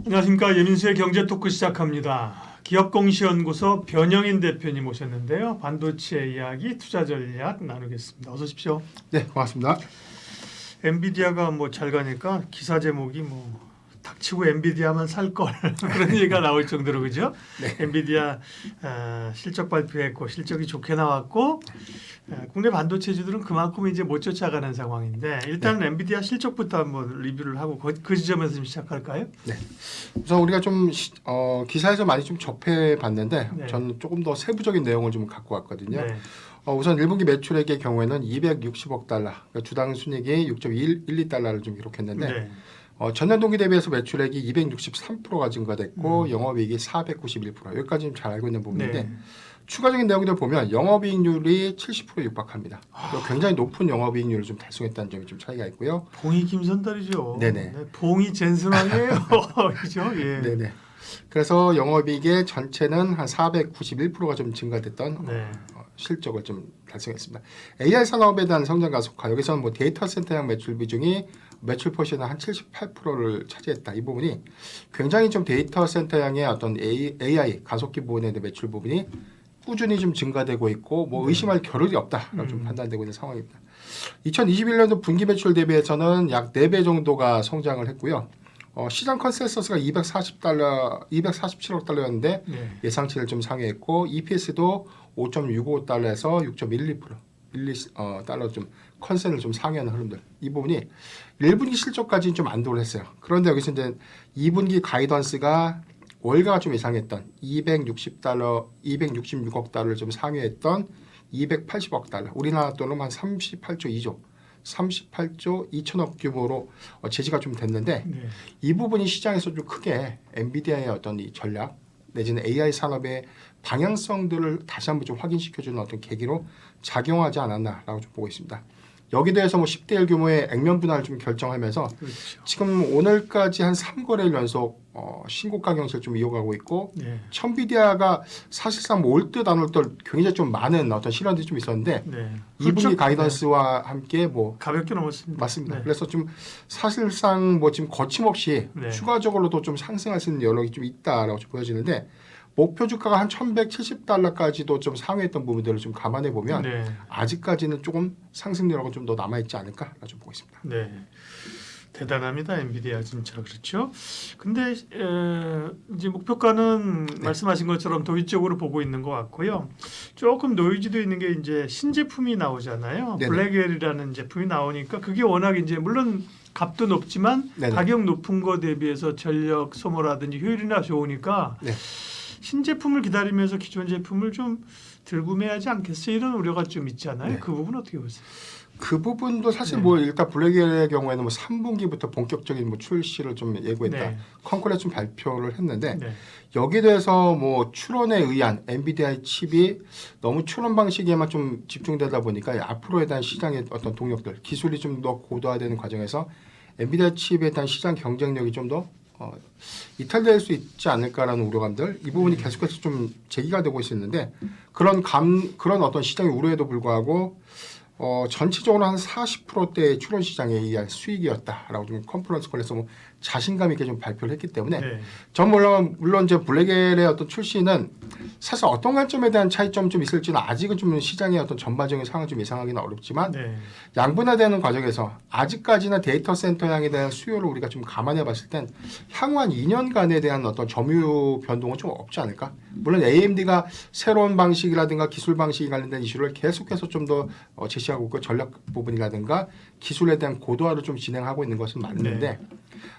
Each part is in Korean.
안녕하십니까. 예민수의 경제토크 시작합니다. 기업공시연구소 변영인 대표님 오셨는데요. 반도체 이야기, 투자 전략 나누겠습니다. 어서 오십시오. 네, 고맙습니다. 엔비디아가 뭐 잘 가니까 기사 제목이 뭐 닥치고 엔비디아만 살 걸 그런 얘기가 나올 정도로 그죠? 네. 엔비디아 실적 발표했고 실적이 좋게 나왔고 국내 반도체주들은 그만큼 이제 못 쫓아가는 상황인데 일단 은 엔비디아 실적부터 한번 리뷰를 하고 그 지점에서 좀 시작할까요? 네. 우선 우리가 좀 기사에서 많이 좀 접해 봤는데 네. 저는 조금 더 세부적인 내용을 좀 갖고 왔거든요. 네. 우선 1분기 매출액의 경우에는 260억 달러, 그러니까 주당 순이익이 6.12달러를 좀 기록했는데 네. 전년 동기 대비해서 매출액이 263%가 증가됐고 영업이익이 491%. 여기까지 좀 잘 알고 있는 부분인데 네. 추가적인 내용들 보면 영업이익률이 70%에 육박합니다. 굉장히 높은 영업이익률을 좀 달성했다는 점이 좀 차이가 있고요. 봉이 김선달이죠. 네네. 네, 봉이 젠슨왕이에요. 그죠? 예. 네네. 그래서 영업이익의 전체는 한 491%가 좀 증가됐던 네. 실적을 좀 달성했습니다. AI 산업에 대한 성장 가속화. 여기서는 뭐 데이터 센터형 매출 비중이 매출 포션의 한 78%를 차지했다. 이 부분이 굉장히 좀 데이터 센터형의 어떤 AI 가속기 부분에 대한 매출 부분이 꾸준히 좀 증가되고 있고 뭐 의심할 겨를이 없다라고 좀 판단되고 있는 상황입니다. 2021년도 분기 매출 대비해서는 약 4배 정도가 성장을 했고요. 시장 컨센서스가 247억 달러였는데 네. 예상치를 좀 상회했고 EPS도 5.65달러에서 6.12% 달러 좀 컨센을 좀 상회하는 흐름들. 이 부분이 1분기 실적까지는 좀 안도를 했어요. 그런데 여기서 이제 2분기 가이던스가 월가가 좀 예상했던 266억 달러를 좀 상회했던 280억 달러. 우리나라 돈으로 한 38조 2천억 규모로 제시가 좀 됐는데 네. 이 부분이 시장에서 좀 크게 엔비디아의 어떤 이 전략 내지는 AI 산업의 방향성들을 다시 한번 좀 확인시켜주는 어떤 계기로 작용하지 않았나라고 좀 보고 있습니다. 여기 대해서 뭐 10대 1 규모의 액면 분할을 좀 결정하면서 그렇죠. 지금 오늘까지 한 3거래일 연속 신고가 경세를 좀 이어가고 있고 네. 천비디아가 사실상 뭐 올 듯 안 올 듯 굉장히 좀 많은 어떤 실현들이 좀 있었는데 네. 2분기 그렇죠. 가이던스와 함께 뭐 가볍게 넘었습니다. 맞습니다. 네. 그래서 좀 사실상 뭐 지금 거침없이 네. 추가적으로도 좀 상승할 수 있는 여력이 좀 있다라고 좀 보여지는데 목표 주가가 한 1,170달러까지도 좀 상회했던 부분들을 좀 감안해 보면 네. 아직까지는 조금 상승 여력은 좀 더 남아 있지 않을까라고 좀 보고 있습니다. 네. 대단합니다. 엔비디아 진짜 그렇죠. 근데 이제 목표가는 말씀하신 것처럼 도의적으로 보고 있는 것 같고요. 조금 노이즈도 있는 게 이제 신제품이 나오잖아요. 네네. 블랙엘이라는 제품이 나오니까 그게 워낙 이제 물론 값도 높지만 네네. 가격 높은 거 대비해서 전력 소모라든지 효율이나 좋으니까 네. 신제품을 기다리면서 기존 제품을 좀 덜 구매하지 않겠어요? 이런 우려가 좀 있잖아요. 네. 그 부분 어떻게 보세요? 그 부분도 사실 네. 뭐 일단 블랙의 경우에는 뭐 3분기부터 본격적인 뭐 출시를 좀 예고했다. 네. 컨콜에 좀 발표를 했는데 네. 여기에 대해서 뭐 추론에 의한 엔비디아의 칩이 너무 추론 방식에만 좀 집중되다 보니까 앞으로에 대한 시장의 어떤 동력들, 기술이 좀 더 고도화되는 과정에서 엔비디아 칩에 대한 시장 경쟁력이 좀 더 이탈될 수 있지 않을까라는 우려감들 이 부분이 계속해서 좀 제기가 되고 있었는데 그런 어떤 시장의 우려에도 불구하고 전체적으로 한 40%대의 출원 시장에 의한 수익이었다라고 좀 컨퍼런스 콜에서 뭐 자신감 있게 좀 발표를 했기 때문에 네. 전 물론 이제 블랙엘의 어떤 출시는 사실 어떤 관점에 대한 차이점 좀 있을지는 아직은 좀 시장의 어떤 전반적인 상황을 좀 예상하기는 어렵지만 네. 양분화되는 과정에서 아직까지는 데이터 센터향에 대한 수요를 우리가 좀 감안해 봤을 땐 향후 한 2년간에 대한 어떤 점유 변동은 좀 없지 않을까? 물론 AMD가 새로운 방식이라든가 기술 방식이 관련된 이슈를 계속해서 좀 더 제시하고 있고 전략 부분이라든가 기술에 대한 고도화를 좀 진행하고 있는 것은 맞는데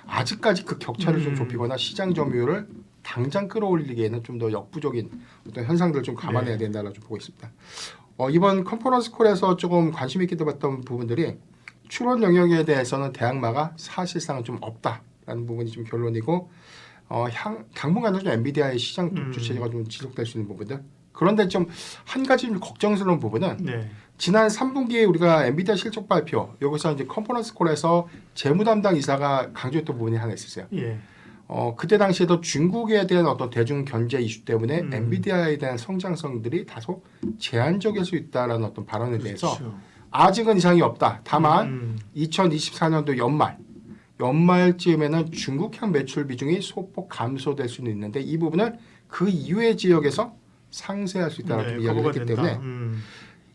아직까지 그 격차를 좀 좁히거나 시장 점유율을 당장 끌어올리기에는 좀 더 역부족인 어떤 현상들을 좀 감안해야 된다고 좀 보고 있습니다. 이번 컨퍼런스 콜에서 조금 관심 있게 들었던 부분들이 출원 영역에 대해서는 대항마가 사실상은 좀 없다라는 부분이 좀 결론이고 당분간은 좀 엔비디아의 시장 독주 체제가 좀 지속될 수 있는 부분들. 그런데 좀 한 가지 좀 걱정스러운 부분은 네. 지난 3분기에 우리가 엔비디아 실적 발표 여기서 이제 컨퍼런스 콜에서 재무 담당 이사가 강조했던 부분이 하나 있었어요. 예. 그때 당시에도 중국에 대한 어떤 대중 견제 이슈 때문에 엔비디아에 대한 성장성들이 다소 제한적일 수 있다라는 어떤 발언에 대해서 그렇죠. 아직은 이상이 없다. 다만 2024년도 연말 연말쯤에는 중국향 매출 비중이 소폭 감소될 수는 있는데 이 부분을 그 이외의 지역에서 상쇄할 수 있다는 좀 이야기를 커버가 했기 된다. 때문에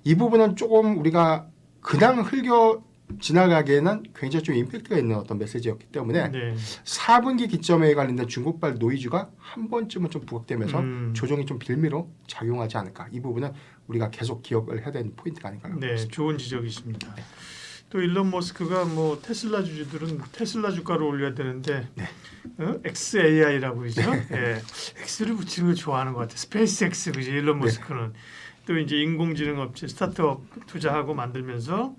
이 부분은 조금 우리가 그냥 흘겨 지나가기에는 굉장히 좀 임팩트가 있는 어떤 메시지였기 때문에 네. 4분기 기점에 관련된 중국발 노이즈가 한 번쯤은 좀 부각되면서 조정이 좀 빌미로 작용하지 않을까. 이 부분은 우리가 계속 기억을 해야 되는 포인트가 아닌가라고 네, 보겠습니다. 좋은 지적이십니다. 또 일론 머스크가 뭐 테슬라 주주들은 테슬라 주가를 올려야 되는데 XAI라고 그러죠. 예, X를 붙이는 걸 좋아하는 것 같아요. 스페이스 X 그지 일론 머스크는 또 이제 인공지능 업체 스타트업 투자하고 만들면서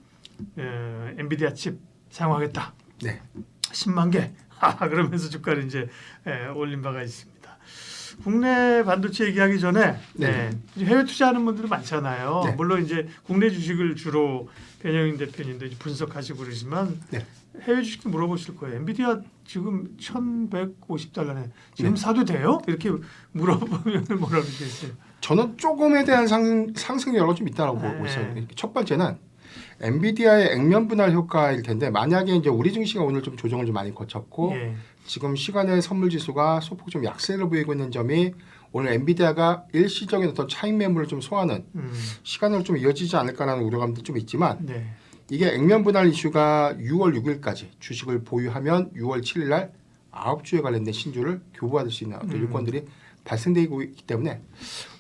엔비디아 칩 사용하겠다. 네. 10만 개. 그러면서 주가를 이제 올린 바가 있습니다. 국내 반도체 얘기하기 전에 해외 투자하는 분들도 많잖아요. 네. 물론 이제 국내 주식을 주로 변영인 대표님도 이제 분석하시고 그러지만 네. 해외 주식도 물어보실 거예요. 엔비디아 지금 1,150달러네. 지금 네. 사도 돼요? 이렇게 물어보면 뭐라고 그러겠어요? 저는 조금에 대한 상승률이 좀 있다고 보고 있어요. 첫 번째는 엔비디아의 액면 분할 효과일 텐데 만약에 이제 우리 증시가 오늘 좀 조정을 좀 많이 거쳤고 지금 시간의 선물 지수가 소폭 좀 약세를 보이고 있는 점이 오늘 엔비디아가 일시적인 어떤 차익 매물을 좀 소화하는 시간으로 좀 이어지지 않을까라는 우려감도 좀 있지만 이게 액면 분할 이슈가 6월 6일까지 주식을 보유하면 6월 7일 날 9주에 관련된 신주를 교부받을 수 있는 어떤 요건들이 발생되고 있기 때문에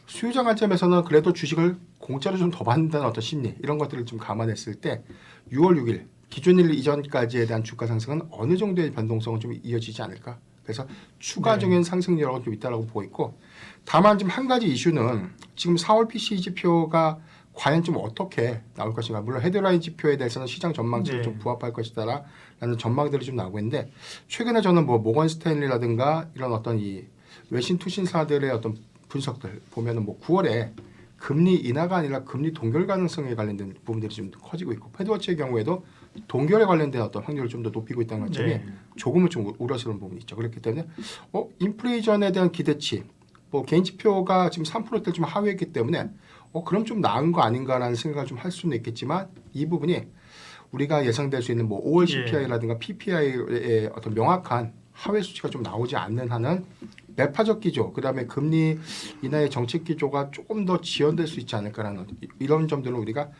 수요자 관점에서는 그래도 주식을 공짜로 좀 더 받는다는 어떤 심리 이런 것들을 좀 감안했을 때 6월 6일 기준일 이전까지에 대한 주가 상승은 어느 정도의 변동성은 좀 이어지지 않을까. 그래서 추가적인 상승률은 좀 있다라고 보고 있고 다만 좀 한 가지 이슈는 지금 4월 PCE 지표가 과연 좀 어떻게 나올 것인가. 물론 헤드라인 지표에 대해서는 시장 전망치를 좀 부합할 것이다라는 전망들이 좀 나오고 있는데 최근에 저는 뭐 모건 스탠리라든가 이런 어떤 이 외신 투신사들의 어떤 분석들 보면은 뭐 9월에 금리 인하가 아니라 금리 동결 가능성에 관련된 부분들이 좀 커지고 있고 패드워치의 경우에도 동결에 관련된 어떤 확률을 좀 더 높이고 있다는 관점이 조금은 좀 우려스러운 부분이 있죠. 그렇기 때문에 인플레이션에 대한 기대치 뭐 개인 지표가 지금 3%대 좀 하회했기 때문에 그럼 좀 나은 거 아닌가라는 생각을 좀 할 수는 있겠지만 이 부분이 우리가 예상될 수 있는 뭐 5월 CPI라든가 PPI의 어떤 명확한 하회 수치가 좀 나오지 않는 한은 매파적 기조, 그다음에 금리 인하의 정책 기조가 조금 더 지연될 수 있지 않을까라는 이런 점들은 우리가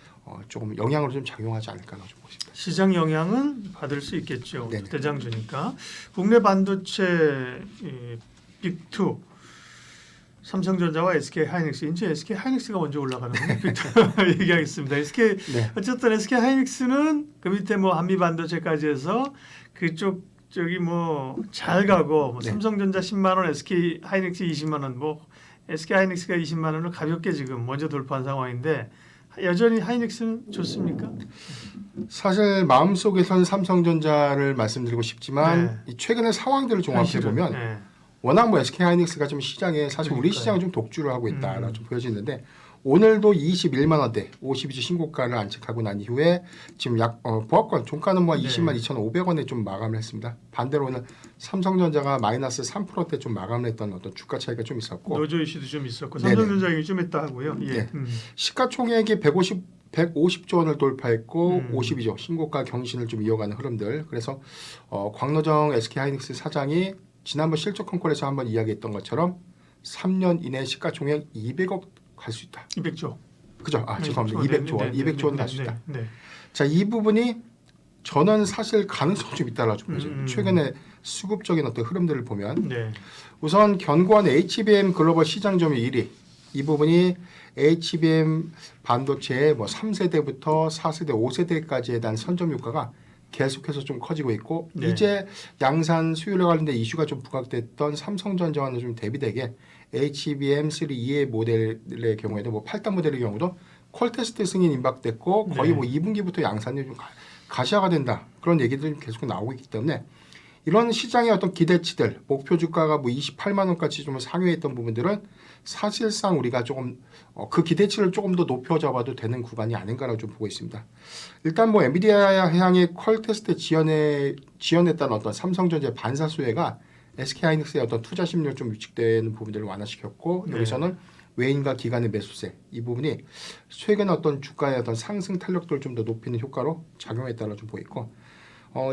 조금 영향으로 좀 작용하지 않을까라고 좀 보십니다. 시장 영향은 받을 수 있겠죠. 네네. 대장주니까. 국내 반도체 빅2 삼성전자와 SK 하이닉스. 이제 SK 하이닉스가 먼저 올라가는 빅2 얘기하겠습니다. SK 어쨌든 SK 하이닉스는 그 밑에 뭐 한미 반도체까지 해서 그쪽 저기 뭐 잘 가고 뭐 삼성전자 10만 원, SK 하이닉스 20만 원, 뭐 SK 하이닉스가 20만 원을 가볍게 지금 먼저 돌파한 상황인데 여전히 하이닉스는 좋습니까? 사실 마음속에선 삼성전자를 말씀드리고 싶지만 이 최근의 상황들을 종합해 보면 워낙 뭐 SK 하이닉스가 좀 시장에 사실 우리 시장을 좀 독주를 하고 있다라고 좀 보여지는데 오늘도 21만 원대 52주 신고가를 안착하고 난 이후에 지금 보합권 종가는 뭐 20만 2,500원에 좀 마감을 했습니다. 반대로 오늘 삼성전자가 마이너스 3%대 좀 마감을 했던 어떤 주가 차이가 좀 있었고 노조 이슈도 좀 있었고 삼성전자 얘기 좀 했다 하고요. 시가총액이 150조 원을 돌파했고 52조 신고가 경신을 좀 이어가는 흐름들. 그래서 광노정 SK 하이닉스 사장이 지난번 실적 컨콜에서 한번 이야기했던 것처럼 3년 이내 시가총액 200억 갈 수 있다. 200조. 그죠? 죄송합니다. 200조 원, 200조 원 갈 수 있다. 자, 이 부분이 저는 사실 가능성이 좀 있다라고 좀 보죠. 최근에 수급적인 어떤 흐름들을 보면 우선 견고한 HBM 글로벌 시장 점유 1위. 이 부분이 HBM 반도체의 뭐 3세대부터 4세대, 5세대까지에 대한 선점 효과가 계속해서 좀 커지고 있고 이제 양산 수율에 관련된 이슈가 좀 부각됐던 삼성전자와는 좀 대비되게 HBM3E의 모델의 경우에도 뭐 8단 모델의 경우도 콜 테스트 승인 임박됐고 거의 뭐 2분기부터 양산이 좀 가시화가 된다. 그런 얘기들이 계속 나오고 있기 때문에 이런 시장의 어떤 기대치들, 목표 주가가 뭐 28만 원까지 좀 상회했던 부분들은 사실상 우리가 조금 그 기대치를 조금 더 높여 잡아도 되는 구간이 아닌가라고 좀 보고 있습니다. 일단 뭐 엔비디아 향의 퀄 테스트 지연했다는 어떤 삼성전자의 반사 수혜가 SK 하이닉스의 어떤 투자 심리를 좀 위축되는 부분들을 완화시켰고 여기서는 외인과 기관의 매수세 이 부분이 최근 어떤 주가의 어떤 상승 탄력도를 좀 더 높이는 효과로 작용했다고 좀 보이고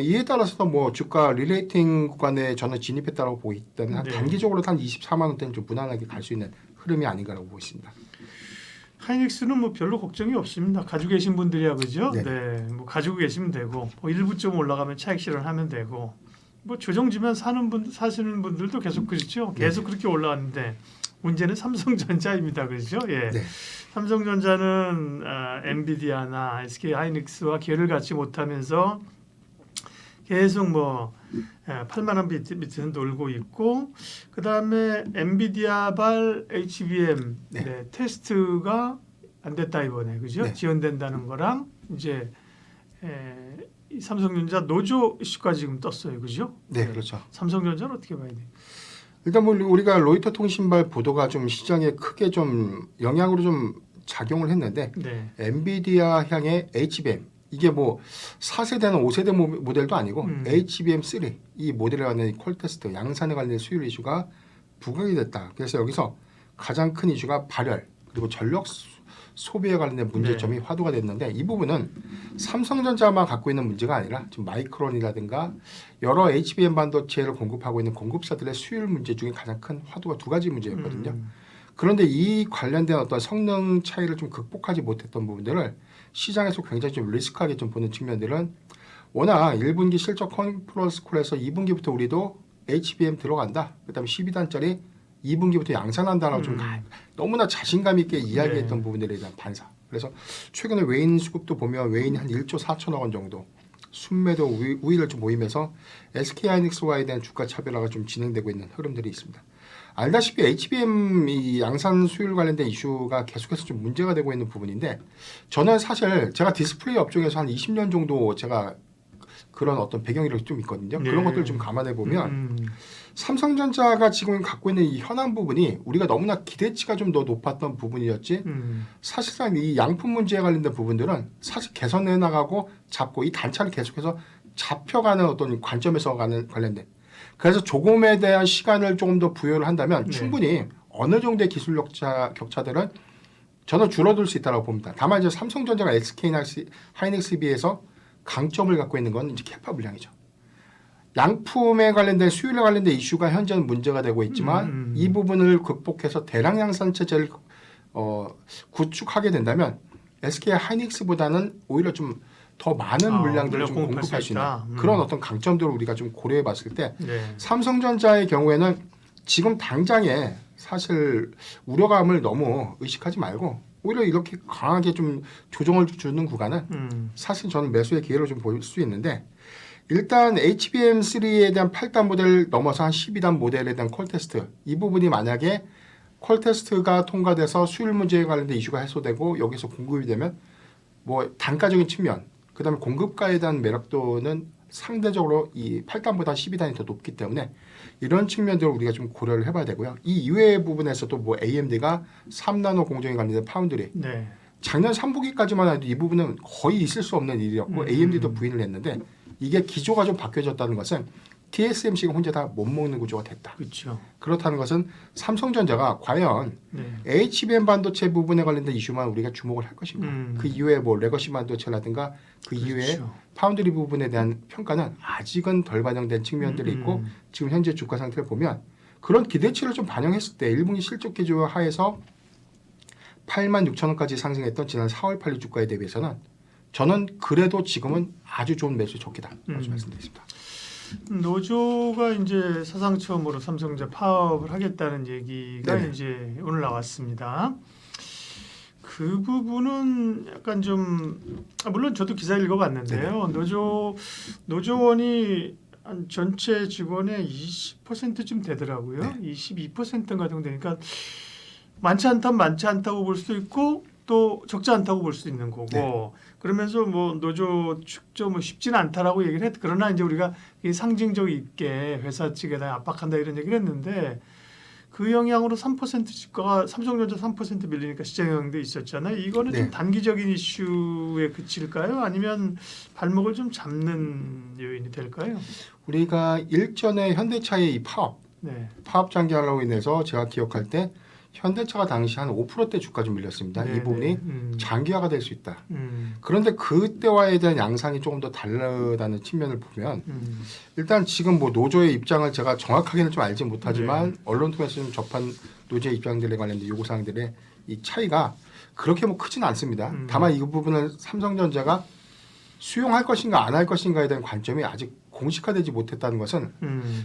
이에 따라서 뭐 주가 리레이팅 구간에 저는 진입했다고 보기 때문에 한 네. 단기적으로 한 24만 원대는 좀 무난하게 갈 수 있는 흐름이 아닌가라고 보고 있습니다. 하이닉스는 뭐 별로 걱정이 없습니다. 가지고 계신 분들이야 그죠? 네. 네, 뭐 가지고 계시면 되고 뭐 일부 좀 올라가면 차익 실현하면 되고 뭐 조정지면 사시는 분들도 계속 그렇죠. 계속 그렇게 올라왔는데 문제는 삼성전자입니다, 그렇죠? 예. 네. 삼성전자는 엔비디아나 SK 하이닉스와 기회를 갖지 못하면서 계속 뭐 8만 원 밑에서 놀고 있고 그 다음에 엔비디아발 HBM 네. 네, 테스트가 안 됐다 이번에 그죠? 네. 지연된다는 거랑 이제 이 삼성전자 노조 이슈가 지금 떴어요, 그죠? 네, 그렇죠. 삼성전자는 어떻게 봐야 돼? 일단 뭐 우리가 로이터 통신발 보도가 좀 시장에 크게 좀 영향으로 좀 작용을 했는데 네. 엔비디아 향의 HBM 이게 뭐 4세대나 5세대 모델도 아니고 HBM3 이 모델에 관한 콜테스트 양산에 관련 수율 이슈가 부각이 됐다. 그래서 여기서 가장 큰 이슈가 발열 그리고 전력 소비에 관련된 문제점이 화두가 됐는데 이 부분은 삼성전자만 갖고 있는 문제가 아니라 지금 마이크론이라든가 여러 HBM 반도체를 공급하고 있는 공급사들의 수율 문제 중에 가장 큰 화두가 두 가지 문제였거든요. 그런데 이 관련된 어떤 성능 차이를 좀 극복하지 못했던 부분들을 시장에서 굉장히 좀 리스크하게 좀 보는 측면들은 워낙 1분기 실적 컨퍼런스 콜에서 2분기부터 우리도 HBM 들어간다. 그다음에 12단짜리 2분기부터 양산한다라고 좀 너무나 자신감 있게 이야기했던 네. 부분들에 대한 반사. 그래서 최근에 외인 수급도 보면 외인이 한 1조 4천억 원 정도 순매도 우위를 좀 보이면서 SK하이닉스와에 대한 주가 차별화가 좀 진행되고 있는 흐름들이 있습니다. 알다시피 HBM 이 양산 수율 관련된 이슈가 계속해서 좀 문제가 되고 있는 부분인데 저는 사실 제가 디스플레이 업종에서 한 20년 정도 제가 그런 어떤 배경 이력이 좀 있거든요. 네. 그런 것들 좀 감안해 보면 삼성전자가 지금 갖고 있는 이 현안 부분이 우리가 너무나 기대치가 좀 더 높았던 부분이었지 사실상 이 양품 문제에 관련된 부분들은 사실 개선해 나가고 잡고 이 단차를 계속해서 잡혀가는 어떤 관점에서 관련된 그래서 조금에 대한 시간을 조금 더 부여를 한다면 네. 충분히 어느 정도의 기술 격차들은 저는 줄어들 수 있다고 봅니다. 다만 이제 삼성전자가 SK 하이닉스에 비해서 강점을 갖고 있는 건 이제 캐파 물량이죠. 양품에 관련된 수율에 관련된 이슈가 현재는 문제가 되고 있지만 이 부분을 극복해서 대량 양산 체제를 구축하게 된다면 SK 하이닉스보다는 오히려 좀 더 많은 물량들을 좀 공급할 수 있는 그런 어떤 강점들을 우리가 좀 고려해 봤을 때 네. 삼성전자의 경우에는 지금 당장에 사실 우려감을 너무 의식하지 말고 오히려 이렇게 강하게 좀 조정을 주는 구간은 사실 저는 매수의 기회로 좀 볼 수 있는데 일단 HBM3에 대한 8단 모델 넘어서 한 12단 모델에 대한 콜테스트 이 부분이 만약에 콜테스트가 통과돼서 수율 문제에 관련된 이슈가 해소되고 여기서 공급이 되면 뭐 단가적인 측면 그다음에 공급가에 대한 매력도는 상대적으로 이 8단보다 12단이 더 높기 때문에 이런 측면들을 우리가 좀 고려를 해봐야 되고요. 이 이외의 부분에서도 뭐 AMD가 3나노 공정에 관련된 파운드리 네. 작년 3분기까지만 해도 이 부분은 거의 있을 수 없는 일이었고 AMD도 부인을 했는데 이게 기조가 좀 바뀌어졌다는 것은 TSMC가 혼자 다 못 먹는 구조가 됐다. 그렇죠. 그렇다는 것은 삼성전자가 과연 네. HBM 반도체 부분에 관련된 이슈만 우리가 주목을 할 것인가. 그 이후에 뭐 레거시 반도체라든가 그 이후에 그렇죠. 파운드리 부분에 대한 평가는 아직은 덜 반영된 측면들이 있고 지금 현재 주가 상태를 보면 그런 기대치를 좀 반영했을 때 1분기 실적 기조 하에서 8만 6천 원까지 상승했던 지난 4월 8일 주가에 대비해서는 저는 그래도 지금은 아주 좋은 매수 좋기다. 라고 말씀드리겠습니다. 노조가 이제 사상 처음으로 삼성전자 파업을 하겠다는 얘기가 네네. 이제 오늘 나왔습니다. 그 부분은 약간 좀 물론 저도 기사 읽어봤는데요. 노조원이 한 전체 직원의 20%쯤 되더라고요. 네. 22%인가 정도 되니까 많지 않다고 볼 수도 있고 또 적지 않다고 볼 수도 있는 거고 네. 그러면서 뭐 노조 축조 뭐 쉽지는 않다라고 얘기를 했. 그러나 이제 우리가 이 상징적 있게 회사 측에다 압박한다 이런 얘기를 했는데 그 영향으로 3% 주가가 삼성전자 3% 밀리니까 시장 영향도 있었잖아요. 이거는 네. 좀 단기적인 이슈에 그칠까요? 아니면 발목을 좀 잡는 요인이 될까요? 우리가 일전에 현대차의 이 네. 파업 장기화로 인해서 제가 기억할 때 현대차가 당시 한 5%대 주가 좀 밀렸습니다. 네, 이 부분이 네. 장기화가 될 수 있다. 음. 그런데 그때와에 대한 양상이 조금 더 다르다는 측면을 보면 일단 지금 뭐 노조의 입장을 제가 정확하게는 좀 알지 못하지만 네. 언론 통해서 좀 접한 노조의 입장들에 관련된 요구사항들의 이 차이가 그렇게 뭐 크지는 않습니다. 다만 이 부분은 삼성전자가 수용할 것인가 안 할 것인가에 대한 관점이 아직 공식화되지 못했다는 것은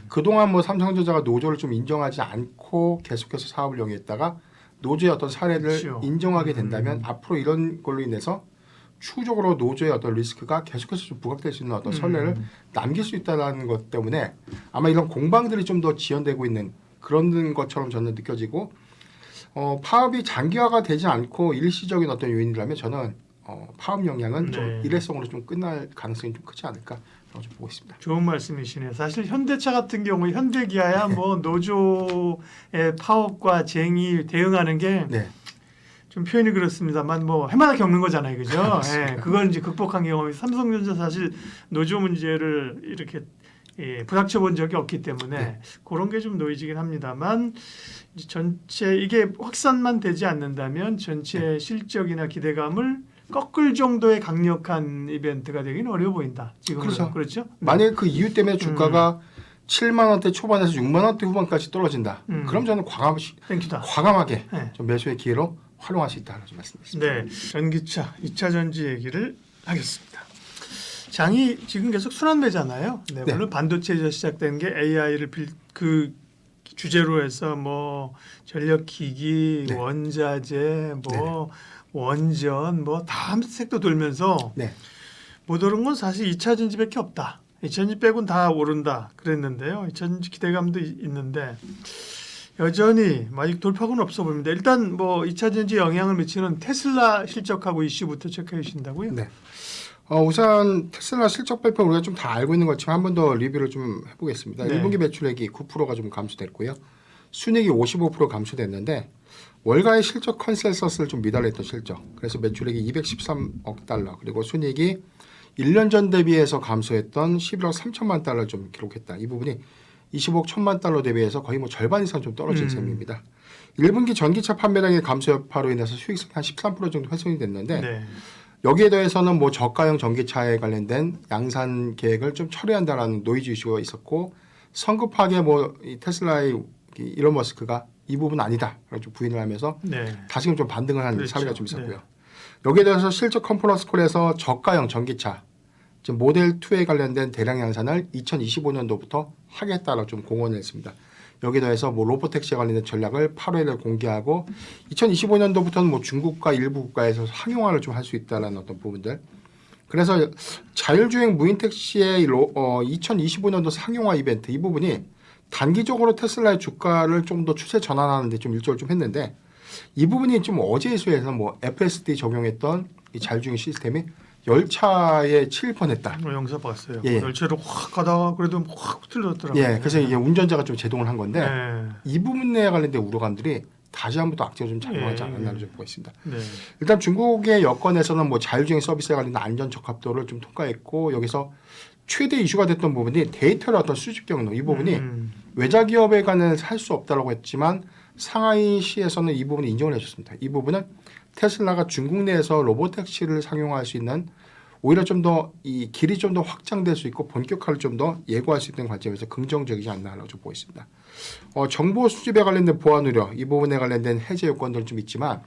그동안 뭐 삼성전자가 노조를 좀 인정하지 않고 계속해서 사업을 영위했다가 노조의 어떤 사례를 그렇죠. 인정하게 된다면 앞으로 이런 걸로 인해서 추후적으로 노조의 어떤 리스크가 계속해서 좀 부각될 수 있는 어떤 선례를 남길 수 있다는 것 때문에 아마 이런 공방들이 좀 더 지연되고 있는 그런 것처럼 저는 느껴지고 파업이 장기화가 되지 않고 일시적인 어떤 요인이라면 저는 파업 영향은 좀 네. 일회성으로 좀 끝날 가능성이 좀 크지 않을까 좀 보고 있습니다. 좋은 말씀이시네요. 사실 현대차 같은 경우 현대기아야 뭐 노조의 파업과 쟁의 대응하는 게 네, 좀 표현이 그렇습니다만 뭐 해마다 겪는 거잖아요, 그죠? 그렇습니다. 예, 그걸 이제 극복한 경험이 삼성전자 사실 노조 문제를 이렇게 부닥쳐 본 적이 없기 때문에 네. 그런 게 좀 노이지긴 합니다만 이제 전체 이게 확산만 되지 않는다면 전체 실적이나 기대감을 꺾을 정도의 강력한 이벤트가 되기는 어려워 보인다. 지금 그렇죠? 만약 그 이유 때문에 주가가 7만 원대 초반에서 6만 원대 후반까지 떨어진다. 그럼 저는 땡큐다. 과감하게 네. 좀 매수의 기회로 활용할 수 있다는 말씀드렸습니다. 네, 전기차, 2차 전지 얘기를 하겠습니다. 장이 지금 계속 순환매잖아요. 네, 네. 물론 반도체에서 시작된 게 AI를 그 주제로 해서 뭐 전력기기, 네. 원자재, 뭐 원전, 뭐 다음 색도 돌면서 네. 못 오른 건 사실 2차 전지밖에 없다. 2차 전지 빼곤 다 오른다 그랬는데요. 2차 전지 기대감도 있는데 여전히 아직 돌파구는 없어 보입니다. 일단 뭐 2차 전지에 영향을 미치는 테슬라 실적하고 이슈부터 체크해 주신다고요? 네. 우선 테슬라 실적 발표 우리가 좀 다 알고 있는 것지만 한 번 더 리뷰를 좀 해보겠습니다. 네. 1분기 매출액이 9%가 좀 감소됐고요. 순이익이 55% 감소됐는데 월가의 실적 컨센서스를 좀 미달했던 실적. 그래서 매출액이 213억 달러 그리고 순이익이 1년 전 대비해서 감소했던 11억 3천만 달러를 좀 기록했다. 이 부분이 25억 1천만 달러 대비해서 거의 뭐 절반 이상 좀 떨어진 셈입니다. 1분기 전기차 판매량의 감소 여파로 인해서 수익성이 한 13% 정도 훼손이 됐는데 네. 여기에 더해서는 뭐 저가형 전기차에 관련된 양산 계획을 좀 철회한다라는 노이즈 이슈가 있었고 성급하게 뭐 이 테슬라의 일론 머스크가 이 부분 아니다라고 좀 부인을 하면서 네. 다시금 좀 반등을 한 그렇죠. 사례가 좀 있었고요. 여기에 대해서 실적 컨퍼런스 콜에서 저가형 전기차 즉 모델 2에 관련된 대량 양산을 2025년도부터 하겠다라고 좀 공언을 했습니다. 여기에 더해서 뭐 로보택시에 관련된 전략을 8월에 공개하고 2025년도부터는 뭐 중국과 일부 국가에서 상용화를 좀 할 수 있다라는 어떤 부분들. 그래서 자율주행 무인 택시의 2025년도 상용화 이벤트 이 부분이 단기적으로 테슬라의 주가를 좀 더 추세 전환하는데 좀 일조를 좀 했는데 이 부분이 좀 어제 수에서 뭐 FSD 적용했던 이 자율주행 시스템이 열차에 치일 뻔했다. 영상 봤어요. 예. 열차로 확 가다가 그래도 확 틀렸더라고요. 예, 그래서 이게 운전자가 좀 제동을 한 건데 네. 이 부분에 관련된 우려감들이 다시 한 번 더 악재로 좀 작용하지 예. 않았나 좀 보고 있습니다. 네. 일단 중국의 여건에서는 뭐 자율주행 서비스에 관련된 안전 적합도를 좀 통과했고 여기서 최대 이슈가 됐던 부분이 데이터의 어떤 수집 경로 이 부분이 외자 기업에 관해 할 수 없다라고 했지만 상하이시에서는 이 부분을 인정을 해줬습니다. 이 부분은 테슬라가 중국 내에서 로보택시를 상용할 수 있는 오히려 좀 더 이 길이 좀 더 확장될 수 있고 본격화를 좀 더 예고할 수 있는 관점에서 긍정적이지 않나라고 좀 보고 있습니다. 정보 수집에 관련된 보안 우려 이 부분에 관련된 해제 요건들 좀 있지만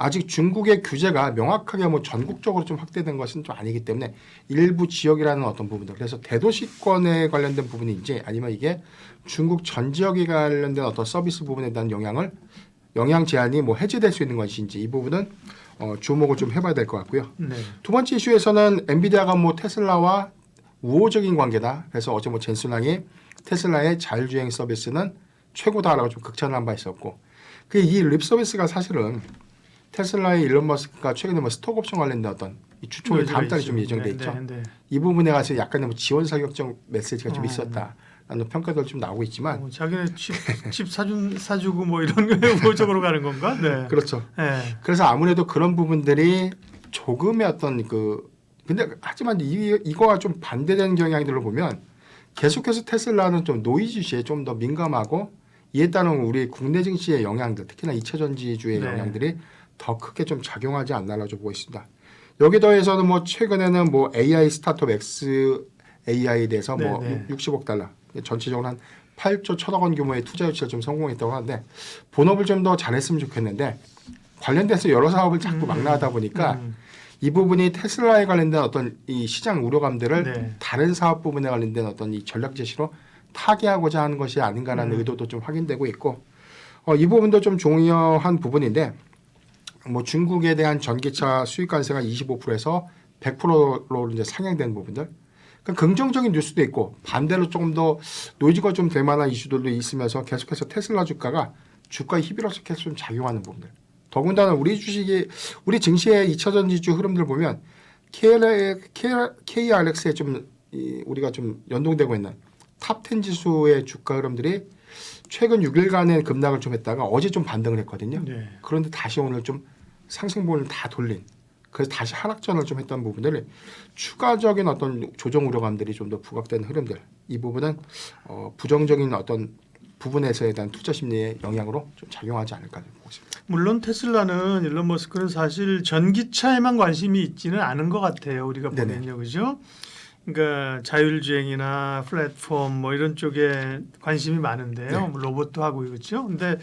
아직 중국의 규제가 명확하게 뭐 전국적으로 좀 확대된 것은 좀 아니기 때문에 일부 지역이라는 어떤 부분들 그래서 대도시권에 관련된 부분인지 아니면 이게 중국 전 지역에 관련된 어떤 서비스 부분에 대한 영향 제한이 뭐 해제될 수 있는 것인지 이 부분은 주목을 좀 해봐야 될 것 같고요. 네. 두 번째 이슈에서는 엔비디아가 뭐 테슬라와 우호적인 관계다. 그래서 어제 뭐 젠슨왕이 테슬라의 자율주행 서비스는 최고다라고 좀 극찬을 한 바 있었고 이 립 서비스가 사실은 테슬라의 일론 머스크가 최근에 뭐 스톡 옵션 관련된 어떤 이 주총이 다음 달에 좀 예정돼 있죠. 네. 이 부분에 가서 약간의 뭐 지원 사격적 메시지가 좀 있었다라는 평가들 좀 나오고 있지만 자기네 집 사주고 뭐 이런 거에 우호적으로 가는 건가? 네. 그렇죠. 네. 그래서 아무래도 그런 부분들이 조금의 어떤 근데 하지만 이거와 좀 반대되는 경향들을 보면 계속해서 테슬라는 좀 노이즈 시에 좀 더 민감하고 이에 따른 우리 국내 증시의 영향들, 특히나 2차 전지주의 네. 영향들이 더 크게 좀 작용하지 않나라고 좀 보고 있습니다. 여기 더해서는 뭐 최근에는 뭐 AI 스타트업 XAI에 대해서 뭐 네, 네. 60억 달러, 전체적으로 한 8조 1천억 원 규모의 투자 유치가 좀 성공했다고 하는데 본업을 좀 더 잘했으면 좋겠는데 관련돼서 여러 사업을 자꾸 막 나가다 보니까 이 부분이 테슬라에 관련된 어떤 이 시장 우려감들을 네. 다른 사업 부분에 관련된 어떤 이 전략 제시로 타개하고자 하는 것이 아닌가라는 의도도 좀 확인되고 있고 이 부분도 좀 중요한 부분인데 뭐 중국에 대한 전기차 수입 관세가 25%에서 100%로 이제 상향된 부분들 그러니까 긍정적인 뉴스도 있고 반대로 조금 더 노이즈가 좀 될 만한 이슈들도 있으면서 계속해서 테슬라 주가가 주가의 희비로서 계속 좀 작용하는 부분들. 더군다나 우리 주식이 우리 증시의 2차 전지주 흐름들 보면 KRX에 좀 우리가 좀 연동되고 있는 탑10 지수의 주가 흐름들이 최근 6일간의 급락을 좀 했다가 어제 좀 반등을 했거든요. 네. 그런데 다시 오늘 좀 상승분을 다 돌린 그래서 다시 하락전을 좀 했던 부분들이 추가적인 어떤 조정 우려감들이 좀 더 부각되는 흐름들 이 부분은 부정적인 어떤 부분에서에 대한 투자 심리의 영향으로 좀 작용하지 않을까 보고 있습니다. 물론 테슬라는 일론 머스크는 사실 전기차에만 관심이 있지는 않은 것 같아요. 우리가 네네. 보면요, 그죠? 그러니까 자율주행이나 플랫폼 뭐 이런 쪽에 관심이 많은데요. 네. 뭐 로봇도 하고 그렇죠. 근데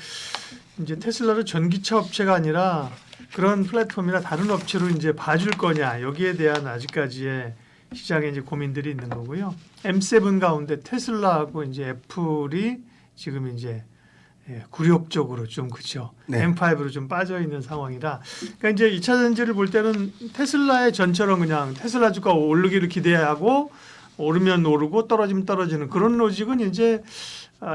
이제 테슬라를 전기차 업체가 아니라 그런 플랫폼이나 다른 업체로 이제 봐줄 거냐 여기에 대한 아직까지의 시장에 이제 고민들이 있는 거고요. M7 가운데 테슬라하고 이제 애플이 지금 이제 굴욕적으로 좀 그렇죠. 네. M5로 좀 빠져 있는 상황이라. 그러니까 이제 2차 전지를 볼 때는 테슬라의 전처럼 그냥 테슬라 주가 오르기를 기대하고 오르면 오르고 떨어지면 떨어지는 그런 로직은 이제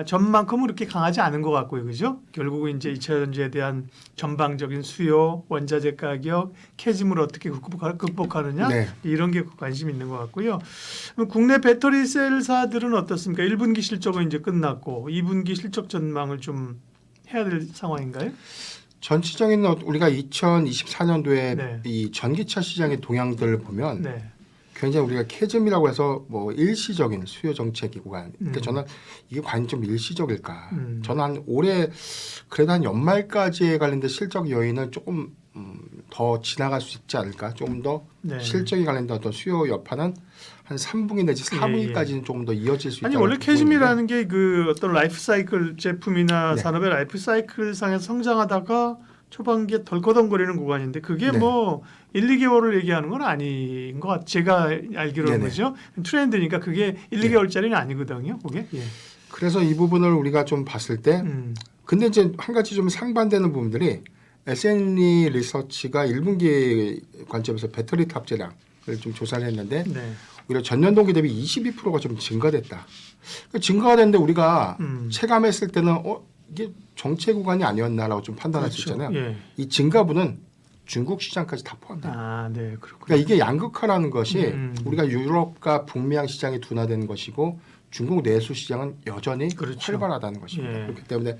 전만큼은 그렇게 강하지 않은 것 같고요, 그죠? 결국은 이제 2차 전지에 대한 전방적인 수요, 원자재 가격, 캐즘을 어떻게 극복하느냐 네. 이런 게 관심이 있는 것 같고요. 그럼 국내 배터리 셀사들은 어떻습니까? 1분기 실적은 이제 끝났고 2분기 실적 전망을 좀 해야 될 상황인가요? 전체적인 우리가 2024년도에 네. 이 전기차 시장의 동향들을 보면 네. 굉장히 우리가 캐즘이라고 해서 뭐 일시적인 수요 정책이고 근데 저는 이게 과연 좀 일시적일까? 저는 한 올해 그래도 한 연말까지에 관련된 실적 요인은 조금 더 지나갈 수 있지 않을까? 조금 더 네. 실적이 관련된 어떤 수요 여파는 한 3분기 내지 4분기까지는 조금 더 이어질 수 있다. 아니 원래 캐즘이라는 게 그 어떤 라이프 사이클 제품이나 네. 산업의 라이프 사이클 상에서 성장하다가 초반기에 덜커덩거리는 구간인데 그게 네. 뭐 1, 2개월을 얘기하는 건 아닌 것 같아요. 제가 알기로는 네네. 거죠. 트렌드니까 그게 1, 2개월짜리는 아니거든요. 그게. 예. 그래서 이 부분을 우리가 좀 봤을 때 근데 이제 한 가지 좀 상반되는 부분들이 S&E 리서치가 1분기 관점에서 배터리 탑재량을 좀 조사를 했는데 네. 오히려 전년 동기 대비 22%가 좀 증가됐다. 그러니까 증가가 됐는데 우리가 체감했을 때는 이게 정체 구간이 아니었나라고 좀 판단할 수 그렇죠. 있잖아요. 예. 이 증가분은 중국 시장까지 다 포함돼요. 아, 네, 그렇군요. 그러니까 이게 양극화라는 것이 우리가 우리가 유럽과 북미양 시장이 둔화되는 것이고 중국 내수 시장은 여전히 그렇죠. 활발하다는 것입니다. 예. 그렇기 때문에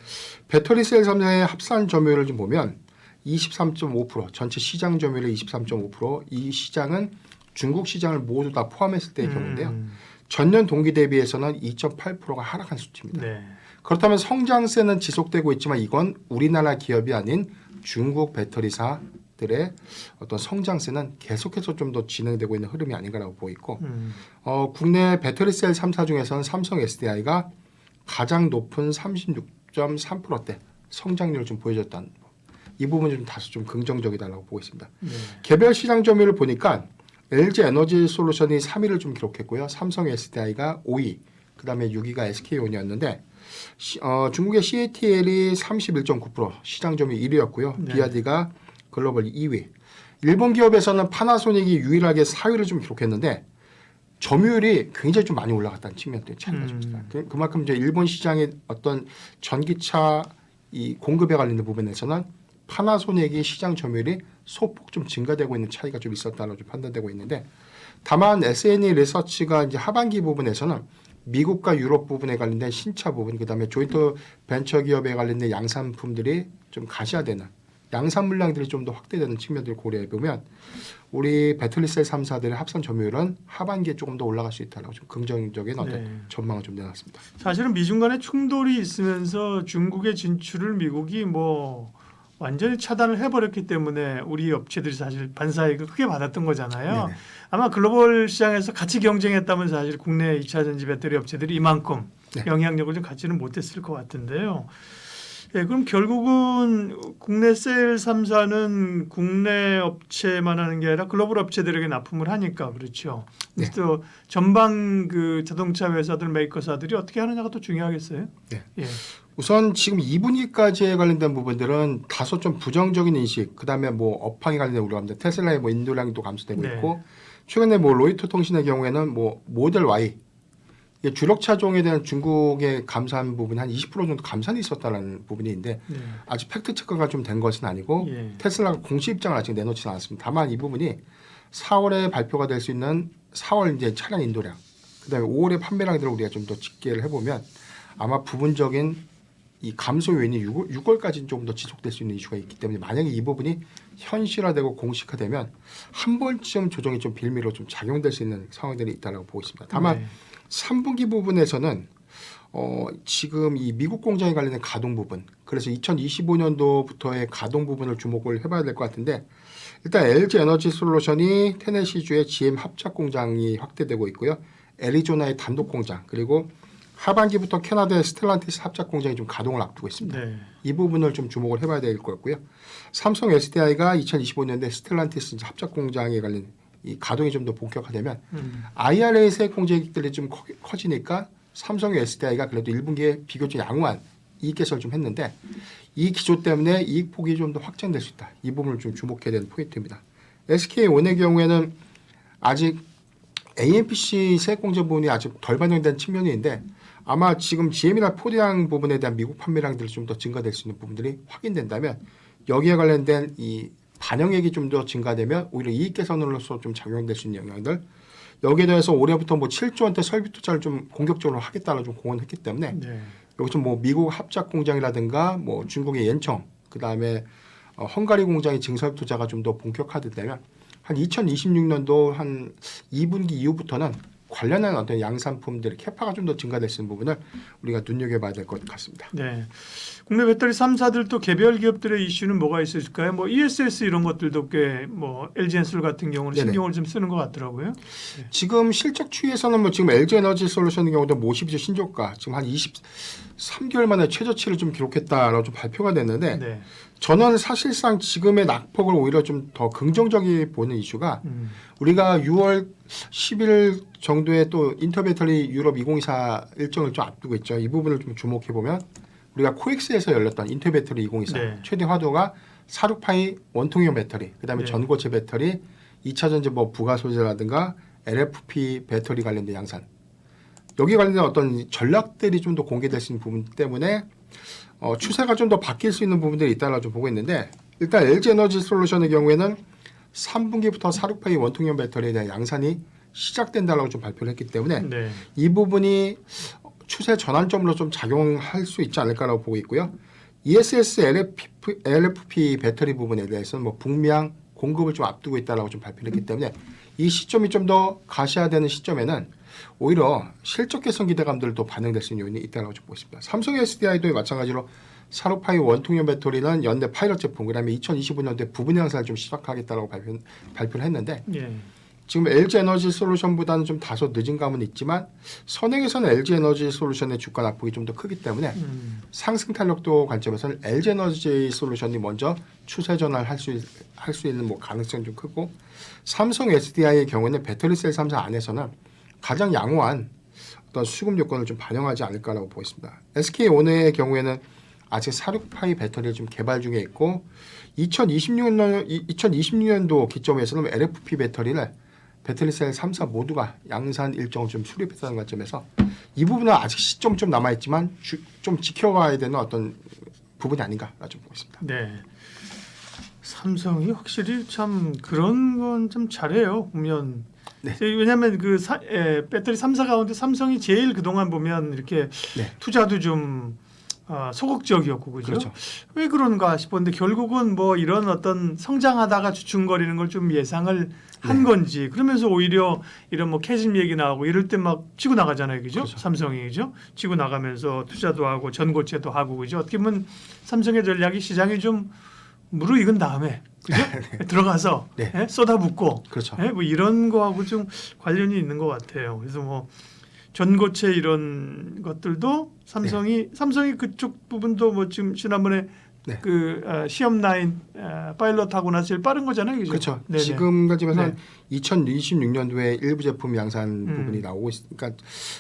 배터리 셀 3사의 합산 점유율을 좀 보면 23.5% 전체 시장 점유율의 23.5% 이 시장은 중국 시장을 모두 다 포함했을 때의 경우인데요. 전년 동기 대비해서는 2.8%가 하락한 수치입니다. 네. 그렇다면 성장세는 지속되고 있지만 이건 우리나라 기업이 아닌 중국 배터리사들의 어떤 성장세는 계속해서 좀 더 진행되고 있는 흐름이 아닌가라고 보이고 국내 배터리 셀 3사 중에서는 삼성 SDI가 가장 높은 36.3%대 성장률을 좀 보여줬다는 이 부분이 좀 다소 좀 긍정적이다라고 보고 있습니다. 네. 개별 시장 점유율을 보니까 LG 에너지 솔루션이 3위를 좀 기록했고요. 삼성 SDI가 5위, 그다음에 6위가 SK온이었는데 중국의 CATL이 31.9% 시장 점유율 1위였고요. 네. 비아디가 글로벌 2위. 일본 기업에서는 파나소닉이 유일하게 4위를 좀 기록했는데 점유율이 굉장히 좀 많이 올라갔다는 측면도 차이가 좀 있습니다. 그만큼 이제 일본 시장의 어떤 전기차 이 공급에 관련된 부분에서는 파나소닉이 시장 점유율이 소폭 좀 증가되고 있는 차이가 좀 있었다고 좀 판단되고 있는데 다만 S&E 리서치가 이제 하반기 부분에서는 미국과 유럽 부분에 관련된 신차 부분, 그다음에 조인트 벤처 기업에 관련된 양산품들이 좀 가시화되는 양산 물량들이 좀 더 확대되는 측면들을 고려해 보면 우리 배터리셀 3사들의 합산 점유율은 하반기에 조금 더 올라갈 수 있다라고 좀 긍정적인 어떤 네. 전망을 좀 내놨습니다. 사실은 미중 간의 충돌이 있으면서 중국의 진출을 미국이 뭐 완전히 차단을 해버렸기 때문에 우리 업체들이 사실 반사이익을 크게 받았던 거잖아요. 네네. 아마 글로벌 시장에서 같이 경쟁했다면 사실 국내 2차 전지 배터리 업체들이 이만큼 네. 영향력을 좀 갖지는 못했을 것 같은데요. 예, 그럼 결국은 국내 셀 3사는 국내 업체만 하는 게 아니라 글로벌 업체들에게 납품을 하니까 그렇죠. 네. 또 전방 그 자동차 회사들 메이커사들이 어떻게 하느냐가 또 중요하겠어요. 네. 예. 우선 지금 2분기까지에 관련된 부분들은 다소 좀 부정적인 인식, 그다음에 뭐 업황에 관련된 우려감들, 테슬라의 뭐 인도량도 감소되고 네. 있고 최근에 뭐 로이터 통신의 경우에는 뭐 모델 Y 이게 주력 차종에 대한 중국의 감산 부분이 한 20% 정도 감산이 있었다는 부분이 있는데 네. 아직 팩트 체크가 좀 된 것은 아니고 예. 테슬라가 공식 입장을 아직 내놓지는 않았습니다. 다만 이 부분이 4월에 발표가 될 수 있는 4월 이제 차량 인도량, 그다음에 5월의 판매량들을 우리가 좀 더 집계를 해보면 아마 부분적인 이 감소 요인이 6월까지는 조금 더 지속될 수 있는 이슈가 있기 때문에 만약에 이 부분이 현실화되고 공식화되면 한 번쯤 조정이 좀 빌미로 좀 작용될 수 있는 상황들이 있다고 보고 있습니다. 다만 네. 3분기 부분에서는 지금 이 미국 공장에 관련된 가동 부분, 그래서 2025년도부터의 가동 부분을 주목을 해봐야 될 것 같은데 일단 LG 에너지 솔루션이 테네시주의 GM 합작 공장이 확대되고 있고요. 애리조나의 단독 공장, 그리고 하반기부터 캐나다의 스텔란티스 합작 공장이 좀 가동을 앞두고 있습니다. 네. 이 부분을 좀 주목을 해봐야 될 것 같고요. 삼성 SDI가 2025년도에 스텔란티스 합작 공장에 관련 이 가동이 좀 더 본격화되면 IRA 세액 공제액들이 좀 커지니까 삼성의 SDI가 그래도 1분기에 비교적 양호한 이익 개선을 좀 했는데 이 기조 때문에 이익 폭이 좀 더 확장될 수 있다. 이 부분을 좀 주목해야 되는 포인트입니다. SK온의 경우에는 아직 AMPC 세액 공제 부분이 아직 덜 반영된 측면이 있는데 아마 지금 GM이나 포디랑 부분에 대한 미국 판매량들이 좀 더 증가될 수 있는 부분들이 확인된다면 여기에 관련된 이 반영액이 좀 더 증가되면 오히려 이익 개선으로서 좀 작용될 수 있는 영향들, 여기에 대해서 올해부터 뭐 7조 원대 설비 투자를 좀 공격적으로 하겠다고 좀 공언했기 때문에 네. 여기 좀 뭐 미국 합작 공장이라든가 뭐 중국의 옌청, 그 다음에 헝가리 공장의 증설 투자가 좀 더 본격화되면 한 2026년도 한 2분기 이후부터는 관련한 어떤 양산품들의 캐파가 좀 더 증가될 수 있는 부분을 우리가 눈여겨봐야 될 것 같습니다. 네. 국내 배터리 3사들 또 개별 기업들의 이슈는 뭐가 있을까요? 뭐 ESS 이런 것들도 꽤 뭐 LG엔솔 같은 경우는 네네. 신경을 좀 쓰는 것 같더라고요. 지금 실적 추이에서는 뭐 지금 LG 에너지 솔루션의 경우도 뭐 52주 신고가 지금 한 23개월 만에 최저치를 좀 기록했다라고 좀 발표가 됐는데 네. 저는 사실상 지금의 낙폭을 오히려 좀 더 긍정적이 보는 이슈가 우리가 6월 10일 정도에 또 인터배터리 유럽 2024 일정을 좀 앞두고 있죠. 이 부분을 좀 주목해 보면 우리가 코엑스에서 열렸던 인터배터리 2024 네. 최대 화두가 사륙파이 원통형 배터리, 그다음에 네. 전고체 배터리, 2차 전지 뭐 부가 소재라든가 LFP 배터리 관련된 양산, 여기 관련된 어떤 전략들이 좀 더 공개될 수 있는 부분 때문에 추세가 좀 더 바뀔 수 있는 부분들이 있다고 좀 보고 있는데 일단 LG 에너지 솔루션의 경우에는 3분기부터 사륙파이 원통형 배터리에 대한 양산이 시작된다라고 좀 발표를 했기 때문에 네. 이 부분이 추세 전환점으로 좀 작용할 수 있지 않을까라고 보고 있고요. ESS LFP 배터리 부분에 대해서는 뭐 북미양 공급을 좀 앞두고 있다라고 좀 발표를 했기 때문에 이 시점이 좀 더 가시화되는 시점에는 오히려 실적 개선 기대감들도 반영될 수 있는 요인이 있다고 좀 보고 있습니다. 삼성 SDI도 마찬가지로 사루파이 원통형 배터리는 연내 파일럿 제품, 그다음에 2025년도에 부분 양산을 좀 시작하겠다라고 발표를 했는데 예. 지금 LG 에너지 솔루션보다는 좀 다소 늦은 감은 있지만 선행에서는 LG 에너지 솔루션의 주가 낙폭이 좀 더 크기 때문에 상승 탄력도 관점에서는 LG 에너지 솔루션이 먼저 추세 전환을 할 수 있는 뭐 가능성이 좀 크고 삼성 SDI의 경우에는 배터리셀 3사 안에서는 가장 양호한 어떤 수급 요건을 좀 반영하지 않을까라고 보고 있습니다. SK온의 경우에는 아직 사륙파이 배터리를 좀 개발 중에 있고 2026년도 기점에서는 LFP 배터리를 배터리셀 3사 모두가 양산 일정을 좀 수립했다는 관점에서 이 부분은 아직 시점 좀 남아있지만 좀 지켜가야 되는 어떤 부분이 아닌가 좀 보고 있습니다. 네. 삼성이 확실히 참 그런 건 좀 잘해요. 보면 네. 왜냐하면 그 배터리 3사 가운데 삼성이 제일 그동안 보면 이렇게 네. 투자도 좀 소극적이었고 그죠? 그렇죠. 왜 그런가 싶었는데 결국은 뭐 이런 어떤 성장하다가 주춤거리는 걸 좀 예상을 한 네. 건지 그러면서 오히려 이런 뭐 캐즘 얘기 나오고 이럴 때 막 치고 나가잖아요, 그죠? 그렇죠. 삼성이 그죠? 치고 나가면서 투자도 하고 전고체도 하고 그죠? 어떻게 보면 삼성의 전략이 시장이 좀 무르익은 다음에 그죠? 들어가서 네. 예? 쏟아붓고 그렇죠. 예? 뭐 이런 거하고 좀 관련이 있는 것 같아요. 그래서 뭐 전고체 이런 것들도 삼성이 그쪽 부분도 뭐 지금 지난번에 네. 그 시험 라인 파일럿 하고 나서 제일 빠른 거잖아요, 그죠? 그렇죠. 네네. 지금까지만 네. 2026년도에 일부 제품 양산 부분이 나오고 있으니까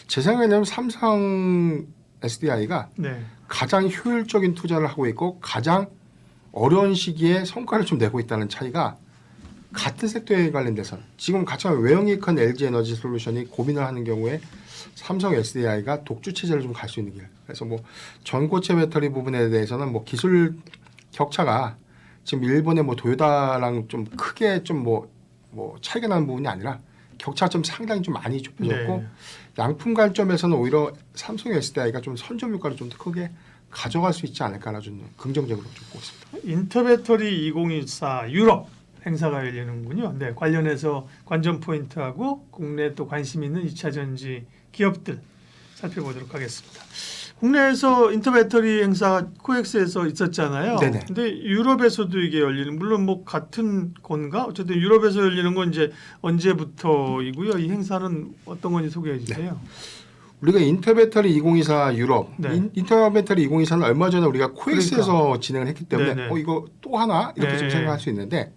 제 생각에는 삼성 SDI가 네. 가장 효율적인 투자를 하고 있고 가장 어려운 시기에 성과를 좀 내고 있다는 차이가 같은 섹터에 관련돼서 지금 가장 외형이 큰 LG 에너지 솔루션이 고민을 하는 경우에 삼성 SDI가 독주 체제를 좀 갈 수 있는 길. 그래서 뭐 전고체 배터리 부분에 대해서는 뭐 기술 격차가 지금 일본의 뭐 도요타랑 좀 크게 좀 뭐 차이가 나는 부분이 아니라 격차가 좀 상당히 좀 많이 좁혀졌고 네. 양품 관점에서는 오히려 삼성 SDI가 좀 선점 효과를 좀 더 크게 가져갈 수 있지 않을까라는 좀 긍정적으로 좀 보고 있습니다. 인터배터리 2024 유럽 행사가 열리는군요. 네, 관련해서 관전 포인트하고 국내 또 관심 있는 2차 전지 기업들 살펴보도록 하겠습니다. 국내에서 인터배터리 행사 코엑스에서 있었잖아요. 네네. 근데 유럽에서도 이게 열리는 물론 뭐 같은 곳인가 어쨌든 유럽에서 열리는 건 이제 언제부터이고요. 이 행사는 어떤 건지 소개해 주세요. 우리가 인터배터리 2024 유럽 네. 인터배터리 2024는 얼마 전에 우리가 코엑스에서 진행을 했기 때문에 네네. 이거 또 하나 이렇게 좀 네. 생각할 수 있는데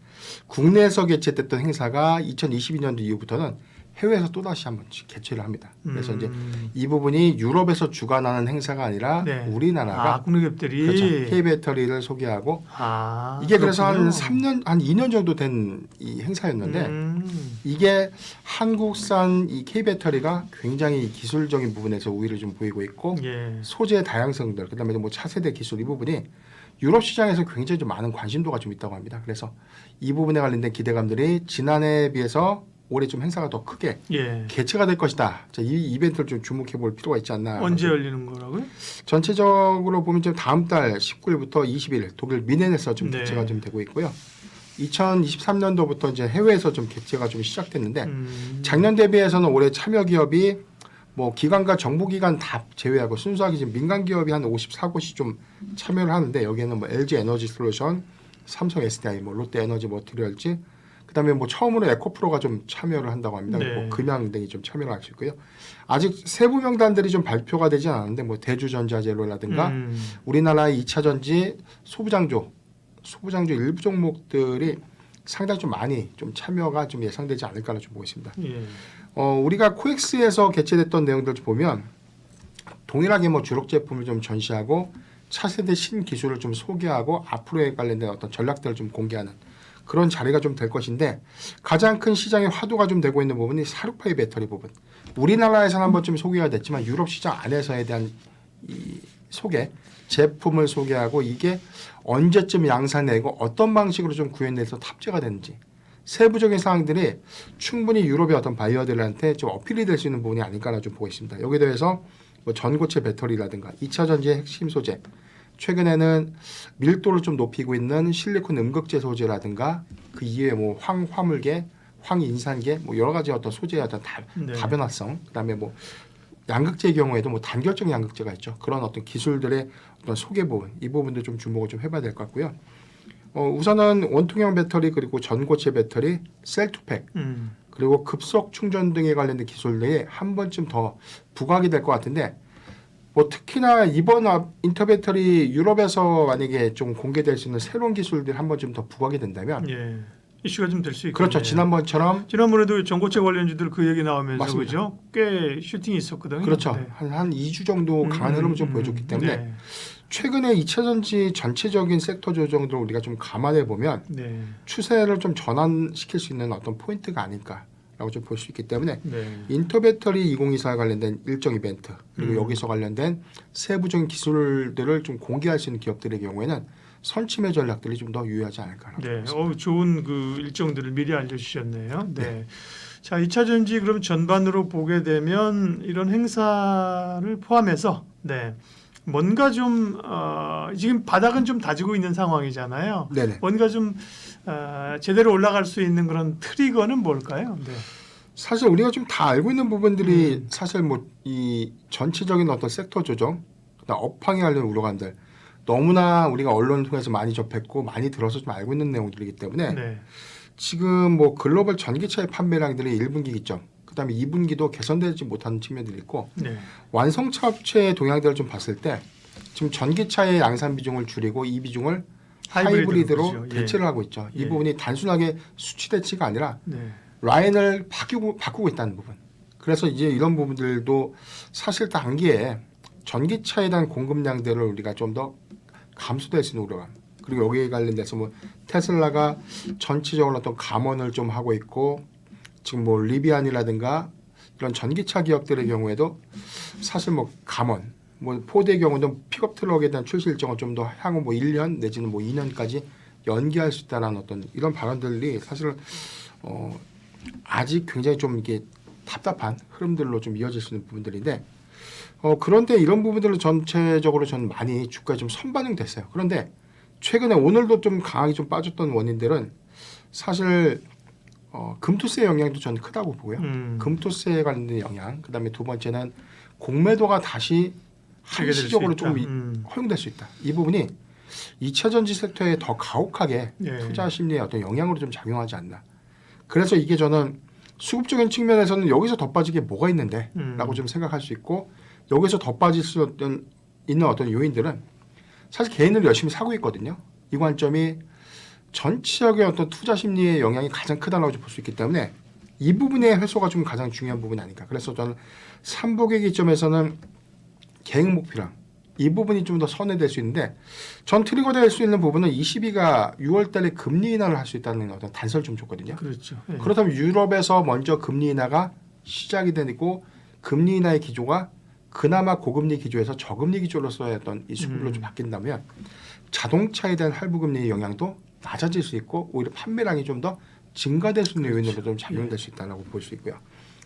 국내에서 개최됐던 행사가 2022년도 이후부터는 해외에서 또 다시 한번 개최를 합니다. 그래서 이제 이 부분이 유럽에서 주관하는 행사가 아니라 네. 우리나라가 국내 기업들이 그렇죠. K배터리를 소개하고 이게 그래서 그렇군요. 한 3년 한 2년 정도 된 이 행사였는데 이게 한국산 이 K배터리가 굉장히 기술적인 부분에서 우위를 좀 보이고 있고 예. 소재 다양성들 그다음에 뭐 차세대 기술 이 부분이 유럽 시장에서 굉장히 좀 많은 관심도가 좀 있다고 합니다. 그래서 이 부분에 관련된 기대감들이 지난해에 비해서 올해 좀 행사가 더 크게 예. 개최가 될 것이다. 자, 이 이벤트를 좀 주목해 볼 필요가 있지 않나. 언제 열리는 거라고요? 전체적으로 보면 좀 다음 달 19일부터 20일 독일 미넨에서 좀 네. 개최가 좀 되고 있고요. 2023년도부터 이제 해외에서 좀 개최가 좀 시작됐는데 작년 대비해서는 올해 참여 기업이 뭐 기관과 정부기관 다 제외하고 순수하게 지금 민간 기업이 한 54곳이 좀 참여를 하는데 여기에는 뭐 LG 에너지 솔루션, 삼성 SDI, 뭐 롯데 에너지 머티리얼즈, 그다음에 뭐 처음으로 에코프로가 좀 참여를 한다고 합니다. 네. 뭐 금양 등이 좀 참여를 할 수 있고요. 아직 세부 명단들이 좀 발표가 되지 않았는데 뭐 대주전자재료라든가 우리나라의 2차 전지 소부장조 일부 종목들이 상당히 좀 많이 좀 참여가 좀 예상되지 않을까라 좀 보고 있습니다. 예. 우리가 코엑스에서 개최됐던 내용들 좀 보면 동일하게 뭐 주력 제품을 좀 전시하고 차세대 신기술을 좀 소개하고 앞으로에 관련된 어떤 전략들을 좀 공개하는 그런 자리가 좀 될 것인데 가장 큰 시장의 화두가 좀 되고 있는 부분이 468 배터리 부분. 우리나라에서는 한번 좀 소개가 됐지만 유럽 시장 안에서에 대한 이 소개, 제품을 소개하고 이게 언제쯤 양산되고 어떤 방식으로 좀 구현돼서 탑재가 되는지 세부적인 사항들이 충분히 유럽의 어떤 바이어들한테 좀 어필이 될 수 있는 부분이 아닐까라 좀 보고 있습니다. 여기에 대해서 뭐 전고체 배터리라든가 2차 전지의 핵심 소재, 최근에는 밀도를 좀 높이고 있는 실리콘 음극재 소재라든가 그 이외에 뭐 황화물계, 황인산계 뭐 여러 가지 어떤 소재의 어떤 다변화성, 그다음에 뭐 양극재의 경우에도 뭐 단결적 양극재가 있죠. 그런 어떤 기술들의 어떤 소개 부분, 이 부분도 좀 주목을 좀 해봐야 될 것 같고요. 우선은 원통형 배터리 그리고 전고체 배터리, 셀투팩 그리고 급속 충전 등에 관련된 기술들이 한 번쯤 더 부각이 될 것 같은데 뭐 특히나 이번 인터배터리 유럽에서 만약에 좀 공개될 수 있는 새로운 기술들 한 번쯤 더 부각이 된다면 예. 이슈가 좀 될 수 있겠네요. 그렇죠. 지난번에도 전고체 관련주들 그 얘기 나오면서 맞습니다. 그죠? 꽤 슈팅이 있었거든요. 그렇죠. 네. 한 2주 정도 강한 흐름을 좀 보여줬기 때문에 네. 최근에 2차 전지 전체적인 섹터 조정들을 우리가 좀 감안해 보면 네. 추세를 좀 전환시킬 수 있는 어떤 포인트가 아닐까라고 좀 볼 수 있기 때문에 네. 인터배터리 2024와 관련된 일정 이벤트 그리고 여기서 관련된 세부적인 기술들을 좀 공개할 수 있는 기업들의 경우에는 선침의 전략들이 좀 더 유효하지 않을까라고 네. 봅니다. 좋은 그 일정들을 미리 알려주셨네요. 네. 자, 2차 전지 그럼 전반으로 보게 되면 이런 행사를 포함해서 네. 뭔가 좀 지금 바닥은 좀 다지고 있는 상황이잖아요. 네네. 뭔가 좀 제대로 올라갈 수 있는 그런 트리거는 뭘까요? 네. 사실 우리가 좀 다 알고 있는 부분들이 사실 뭐 이 전체적인 어떤 섹터 조정, 그다음 업황에 관련 우려감들 너무나 우리가 언론을 통해서 많이 접했고 많이 들어서 좀 알고 있는 내용들이기 때문에 네. 지금 뭐 글로벌 전기차의 판매량들이 1분기 기점, 그다음에 2분기도 개선되지 못하는 측면들이 있고 네. 완성차 업체의 동향들을 좀 봤을 때 지금 전기차의 양산 비중을 줄이고 이 비중을 하이브리드로 그렇죠. 대체를 하고 있죠. 이 예. 부분이 단순하게 수치 대치가 아니라 네. 라인을 바꾸고 있다는 부분. 그래서 이제 이런 부분들도 사실 단기에 전기차에 대한 공급량들을 우리가 좀 더 감소될 수 있는 우려감. 그리고 여기에 관련돼서 뭐 테슬라가 전체적으로 어떤 감원을 좀 하고 있고 지금 뭐 리비안이라든가 이런 전기차 기업들의 경우에도 사실 뭐 감원, 뭐 포드의 경우도 픽업 트럭에 대한 출시 일정을 좀 더 향후 뭐 1년 내지는 뭐 2년까지 연기할 수 있다는 어떤 이런 발언들이 사실 아직 굉장히 좀 이게 답답한 흐름들로 좀 이어질 수 있는 부분들인데 그런데 이런 부분들은 전체적으로 저는 많이 주가에 좀 선반영됐어요. 그런데 최근에 오늘도 좀 강하게 좀 빠졌던 원인들은 사실 금투세 영향도 저는 크다고 보고요. 금투세에 관련된 영향, 그다음에 두 번째는 공매도가 다시 한시적으로 좀 허용될 수 있다. 이 부분이 2차 전지 섹터에 더 가혹하게 예. 투자 심리에 어떤 영향으로 좀 작용하지 않나. 그래서 이게 저는 수급적인 측면에서는 여기서 더 빠지게 뭐가 있는데 라고 좀 생각할 수 있고 여기서 더 빠질 수 있는 어떤 요인들은 사실 개인을 열심히 사고 있거든요. 이 관점이 전체적인 어떤 투자 심리의 영향이 가장 크다고 볼 수 있기 때문에 이 부분의 해소가 좀 가장 중요한 부분이 아닐까. 그래서 저는 3분기 기점에서는 계획 목표랑 이 부분이 좀 더 선회될 수 있는데 전 트리거 될 수 있는 부분은 22가 6월 달에 금리 인하를 할 수 있다는 어떤 단서를 좀 줬거든요. 그렇죠. 예. 그렇다면 유럽에서 먼저 금리 인하가 시작이 되고 금리 인하의 기조가 그나마 고금리 기조에서 저금리 기조로서의 어떤 이 수급으로 좀 바뀐다면 자동차에 대한 할부 금리의 영향도 낮아질 수 있고 오히려 판매량이 좀 더 증가될 수 있는 요인으로 좀 작용될 수 있다고 볼 수 있고요.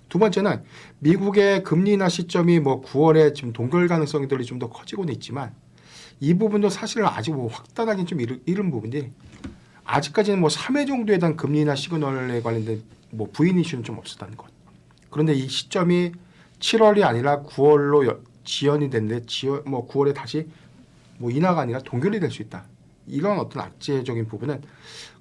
두 번째는 미국의 금리 인하 시점이 뭐 9월에 지금 동결 가능성들이 좀 더 커지고는 있지만 이 부분도 사실 아직 뭐 확단하기는 좀 이른 부분이 아직까지는 뭐 3회 정도에 대한 금리 인하 시그널에 관련된 뭐 부인 이슈는 좀 없었다는 것. 그런데 이 시점이 7월이 아니라 9월로 지연이 됐는데 뭐 9월에 다시 뭐 인하가 아니라 동결이 될 수 있다. 이런 어떤 악재적인 부분은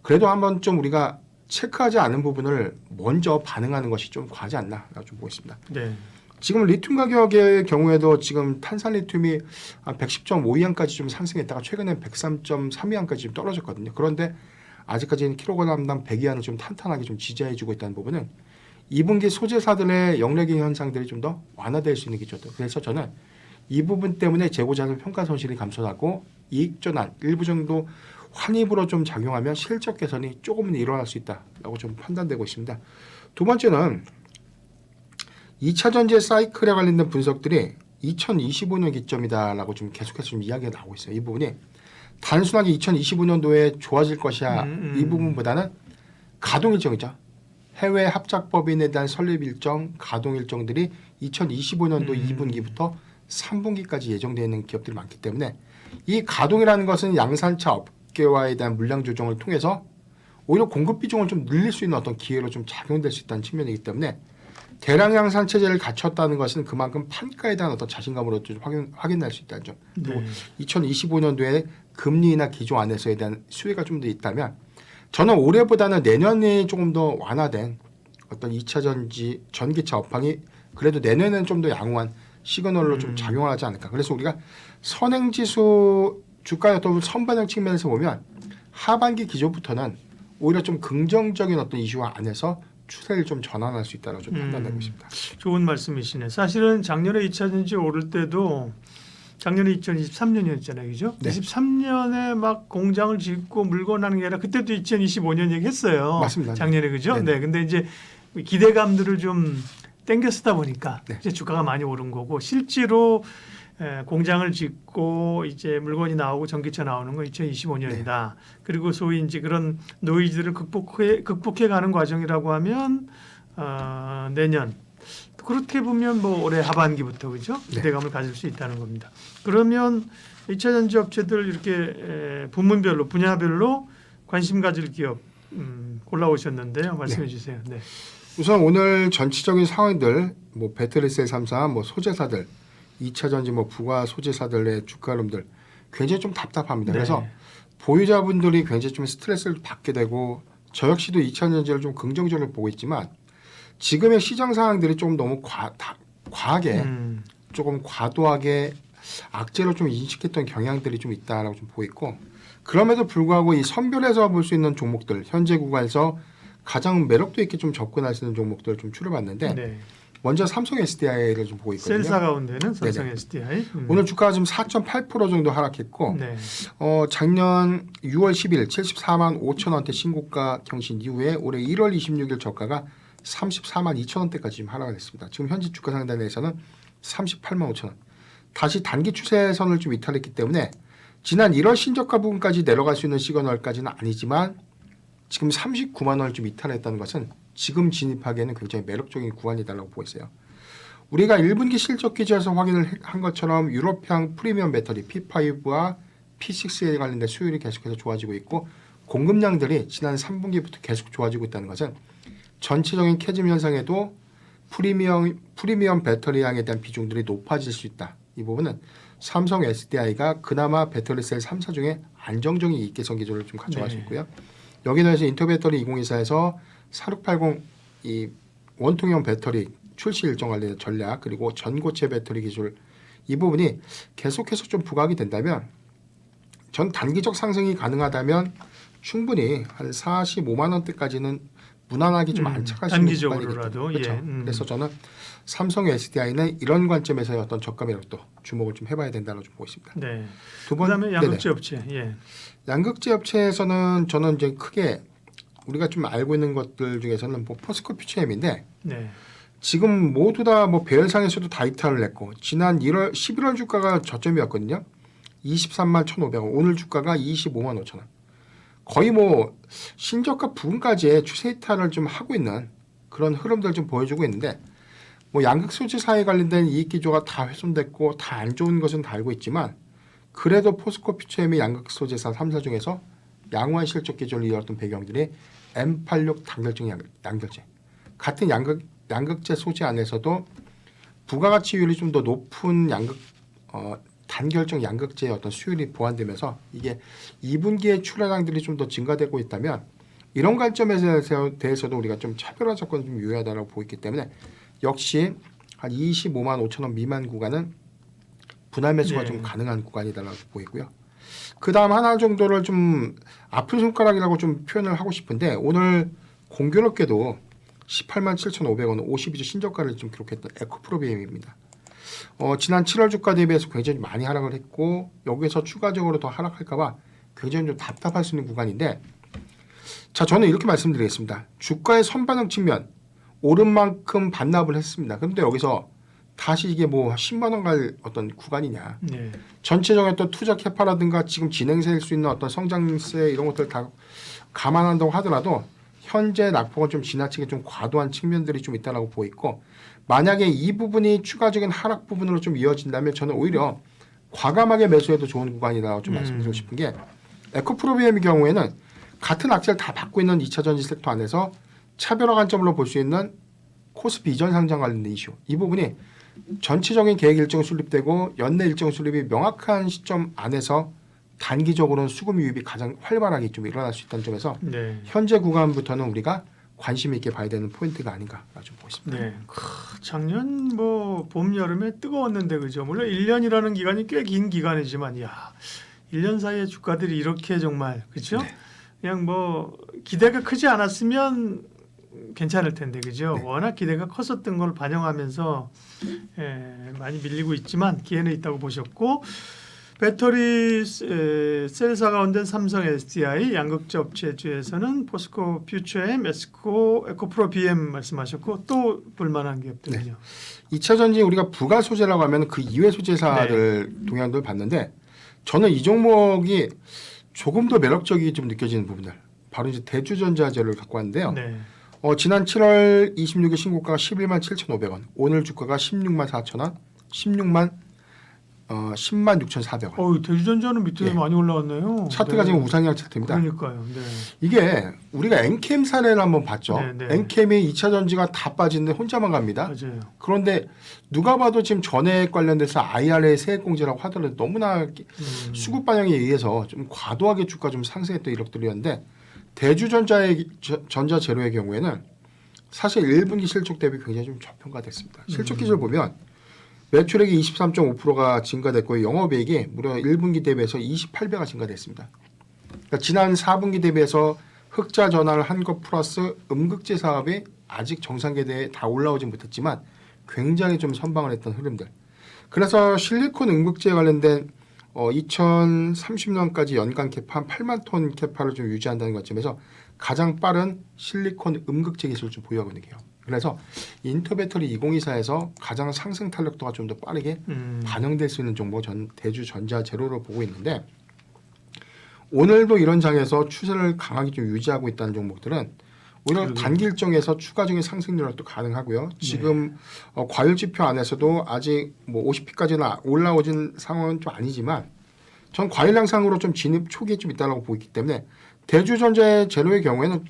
그래도 한번 좀 우리가 체크하지 않은 부분을 먼저 반응하는 것이 좀 과하지 않나라고 좀 보고 있습니다. 네. 지금 리튬 가격의 경우에도 지금 탄산 리튬이 한 110.5위안까지 좀 상승했다가 최근에 103.3위안까지 좀 떨어졌거든요. 그런데 아직까지는 킬로그램당 100위안을 좀 탄탄하게 좀 지지해주고 있다는 부분은 2분기 소재사들의 영래기 현상들이 좀 더 완화될 수 있는 기조들. 그래서 저는 이 부분 때문에 재고자산 평가 손실이 감소하고 이익 전환 일부 정도 환입으로 좀 작용하면 실적 개선이 조금은 일어날 수 있다라고 좀 판단되고 있습니다. 두 번째는 2차 전지 사이클에 관련된 분석들이 2025년 기점이다라고 좀 계속해서 좀 이야기가 나오고 있어요. 이 부분이 단순하게 2025년도에 좋아질 것이야 이 부분보다는 가동 일정이죠. 해외 합작법인에 대한 설립 일정, 가동 일정들이 2025년도 2분기부터 3분기까지 예정되어 있는 기업들이 많기 때문에 이 가동이라는 것은 양산차 업계와에 대한 물량 조정을 통해서 오히려 공급 비중을 좀 늘릴 수 있는 어떤 기회로 좀 작용될 수 있다는 측면이기 때문에 대량 양산 체제를 갖췄다는 것은 그만큼 판가에 대한 어떤 자신감으로 좀 확인할 수 있다는 점. 그리고 2025년도에 금리 인하 기조 안에서에 대한 수혜가 좀 더 있다면 저는 올해보다는 내년이 조금 더 완화된 어떤 2차 전기차 업황이 그래도 내년에는 좀 더 양호한 시그널로 좀 작용하지 않을까. 그래서 우리가 선행지수 주가의 어떤 선반영 측면에서 보면 하반기 기조부터는 오히려 좀 긍정적인 어떤 이슈와 안에서 추세를 좀 전환할 수 있다고 좀 판단되고 있습니다. 좋은 말씀이시네. 사실은 작년에 2차 전지 오를 때도 작년에 2023년이었잖아요, 그죠? 네. 23년에 막 공장을 짓고 물건 하는 게 아니라 그때도 2025년 얘기했어요. 맞습니다. 작년에 그죠? 네네. 네. 근데 이제 기대감들을 좀 땡겨 쓰다 보니까 네. 이제 주가가 많이 오른 거고 실제로 공장을 짓고 이제 물건이 나오고 전기차 나오는 건 2025년이다. 그리고 소위 이제 그런 노이즈를 극복해 가는 과정이라고 하면 내년 그렇게 보면 뭐 올해 하반기부터 그죠? 기대감을 가질 수 있다는 겁니다. 그러면 2차 전지 업체들 이렇게 부문별로 분야별로 관심 가질 기업 골라오셨는데요. 말씀해 주세요. 네. 우선 오늘 전체적인 상황들 뭐 배터리셀 3사, 뭐 소재사들, 2차 전지 뭐 부가 소재사들의 주가 흐름들 굉장히 좀 답답합니다. 네. 그래서 보유자분들이 굉장히 좀 스트레스를 받게 되고 저 역시도 2차 전지를 좀 긍정적으로 보고 있지만 지금의 시장 상황들이 좀 너무 과하게 조금 과도하게 악재로 좀 인식했던 경향들이 좀 있다라고 좀 보고 있고 그럼에도 불구하고 이 선별해서 볼 수 있는 종목들 현재 구간에서 가장 매력도 있게 좀 접근할 수 있는 종목들을 좀 추려봤는데 네. 먼저 삼성 SDI를 좀 보고 있거든요. 셀사 가운데는 삼성 네네. SDI. 오늘 주가가 좀 4.8% 정도 하락했고 네. 작년 6월 10일 74만 5천 원대 신고가 경신 이후에 올해 1월 26일 저가가 34만 2천 원대까지 좀 하락을 했습니다. 지금 현재 주가 상단에서는 38만 5천 원. 다시 단기 추세선을 좀 이탈했기 때문에 지난 1월 신저가 부분까지 내려갈 수 있는 시그널까지는 아니지만 지금 39만 원을 좀 이탈했다는 것은 지금 진입하기에는 굉장히 매력적인 구간이다라고 보고 있어요. 우리가 1분기 실적 기조에서 확인을 한 것처럼 유럽향 프리미엄 배터리 P5와 P6에 관련된 수율이 계속해서 좋아지고 있고 공급량들이 지난 3분기부터 계속 좋아지고 있다는 것은 전체적인 캐즘 현상에도 프리미엄 배터리량에 대한 비중들이 높아질 수 있다. 이 부분은 삼성 SDI가 그나마 배터리셀 3사 중에 안정적인 이익개선 기조를 좀 가져갈 수 있고요. 여기에 대해서 인터배터리 2024에서 4680 이 원통형 배터리 출시 일정 관련된 전략 그리고 전고체 배터리 기술 이 부분이 계속해서 좀 부각이 된다면 전 단기적 상승이 가능하다면 충분히 한 45만 원대까지는 무난하게 좀 안착할 수 있는 단기적으로라도 구간이겠죠. 그렇죠. 예. 그래서 저는 삼성 SDI는 이런 관점에서의 어떤 저가 매력도 주목을 좀 해봐야 된다고 좀 보고 있습니다. 네. 두 번, 그다음에 양극재 업체. 예. 양극재 업체에서는 저는 이제 크게 우리가 좀 알고 있는 것들 중에서는 뭐 포스코 퓨처엠인데 네. 지금 모두 다 뭐 배열상에서도 다 이탈을 했고 지난 11월 주가가 저점이었거든요. 23만 1,500원. 오늘 주가가 25만 5천 원. 거의 뭐 신저가 부근까지의 추세 이탈을 좀 하고 있는 그런 흐름들을 좀 보여주고 있는데 뭐 양극 소재사에 관련된 이익 기조가 다 훼손됐고 다 안 좋은 것은 다 알고 있지만 그래도 포스코 퓨처엠이 양극 소재사 3사 중에서 양호한 실적 기조를 이어왔던 배경들이 M86 단결적 양극재 같은 양극재 소재 안에서도 부가가치율이 좀 더 높은 단결적 양극재의 어떤 수율이 보완되면서 이게 2분기에 출하량들이 좀 더 증가되고 있다면 이런 관점에 대해서도 우리가 좀 차별화 접근이 좀 유효하다고 보고 있기 때문에 역시 한 25만 5천 원 미만 구간은 분할 매수가 좀 가능한 구간이다라고 보이고요. 그 다음 하나 정도를 좀 아픈 손가락이라고 좀 표현을 하고 싶은데 오늘 공교롭게도 18만 7,500원 52주 신저가를 좀 기록했던 에코프로비엠입니다. 지난 7월 주가 대비해서 굉장히 많이 하락을 했고 여기서 추가적으로 더 하락할까봐 굉장히 좀 답답할 수 있는 구간인데 자 저는 이렇게 말씀드리겠습니다. 주가의 선반영 측면 오른 만큼 반납을 했습니다. 그런데 여기서 다시 이게 뭐 10만 원 갈 어떤 구간이냐. 네. 전체적인 또 투자 캐파라든가 지금 진행될 수 있는 어떤 성장세 이런 것들 다 감안한다고 하더라도 현재 낙폭은 좀 지나치게 좀 과도한 측면들이 좀 있다라고 보고 있고 만약에 이 부분이 추가적인 하락 부분으로 좀 이어진다면 저는 오히려 과감하게 매수해도 좋은 구간이라고 좀 말씀드리고 싶은 게 에코프로비엠의 경우에는 같은 악재를 다 받고 있는 2차 전지 섹터 안에서 차별화 관점으로 볼 수 있는 코스피 이전 상장 관련된 이슈 이 부분이 전체적인 계획 일정 수립되고 연내 일정 수립이 명확한 시점 안에서 단기적으로는 수급 유입이 가장 활발하게 좀 일어날 수 있다는 점에서 네. 현재 구간부터는 우리가 관심 있게 봐야 되는 포인트가 아닌가 좀 보고 있습니다. 네. 작년 뭐 봄 여름에 뜨거웠는데 그죠. 물론 1년이라는 기간이 꽤 긴 기간이지만 야 1년 사이에 주가들이 이렇게 정말 그죠? 네. 그냥 뭐 기대가 크지 않았으면 괜찮을 텐데 그죠? 네. 워낙 기대가 컸었던 걸 반영하면서 많이 밀리고 있지만 기회는 있다고 보셨고 배터리 셀사 가운데 삼성 SDI 양극재 업체주에서는 포스코 퓨처엠, 에코프로 BM 말씀하셨고 또 볼만한 기업들은요. 2차 전지 우리가 부가 소재라고 하면 그 이외 소재사들 동향들 봤는데 저는 이 종목이 조금 더 매력적이 좀 느껴지는 부분들 바로 이제 대주전자재를 갖고 왔는데요. 네. 지난 7월 26일 신고가가 11만 7,500원, 오늘 주가가 16만 4천원, 10만 6,400원. 대주전자는 밑에 예. 많이 올라왔네요. 차트가 네. 지금 우상향 차트입니다. 그러니까요. 네. 이게 우리가 엔캠 사례를 한번 봤죠. 네, 네. 엔캠이 2차 전지가 다 빠지는데 혼자만 갑니다. 맞아요. 그런데 누가 봐도 지금 전액 관련돼서 IRA 세액공제라고 하더라도 너무나 수급 반영에 의해서 좀 과도하게 주가 좀 상승했던 이력들이었는데 대주전자의 전자재료의 경우에는 사실 1분기 실적 대비 굉장히 좀 저평가됐습니다. 실적 기준을 보면 매출액이 23.5%가 증가됐고 영업이익이 무려 1분기 대비해서 28배가 증가됐습니다. 그러니까 지난 4분기 대비해서 흑자 전환을 한 것 플러스 음극재 사업이 아직 정상궤도에 다 올라오진 못했지만 굉장히 좀 선방을 했던 흐름들. 그래서 실리콘 음극재에 관련된 2030년까지 연간 캐파 한 8만 톤 캐파를 좀 유지한다는 관점에서 가장 빠른 실리콘 음극재 기술을 좀 보유하고 있는 게요. 그래서 인터배터리 2024에서 가장 상승 탄력도가 좀 더 빠르게 반영될 수 있는 종목 대주전자재료로 보고 있는데 오늘도 이런 장에서 추세를 강하게 좀 유지하고 있다는 종목들은 오히려 단기 일정에서 추가적인 상승 누락도 가능하고요. 지금 과열 지표 안에서도 아직 뭐 50피까지는 올라오진 상황은 좀 아니지만 전 과열 양상으로 좀 진입 초기에 좀 있다고 보기 때문에 대주전자재료의 경우에는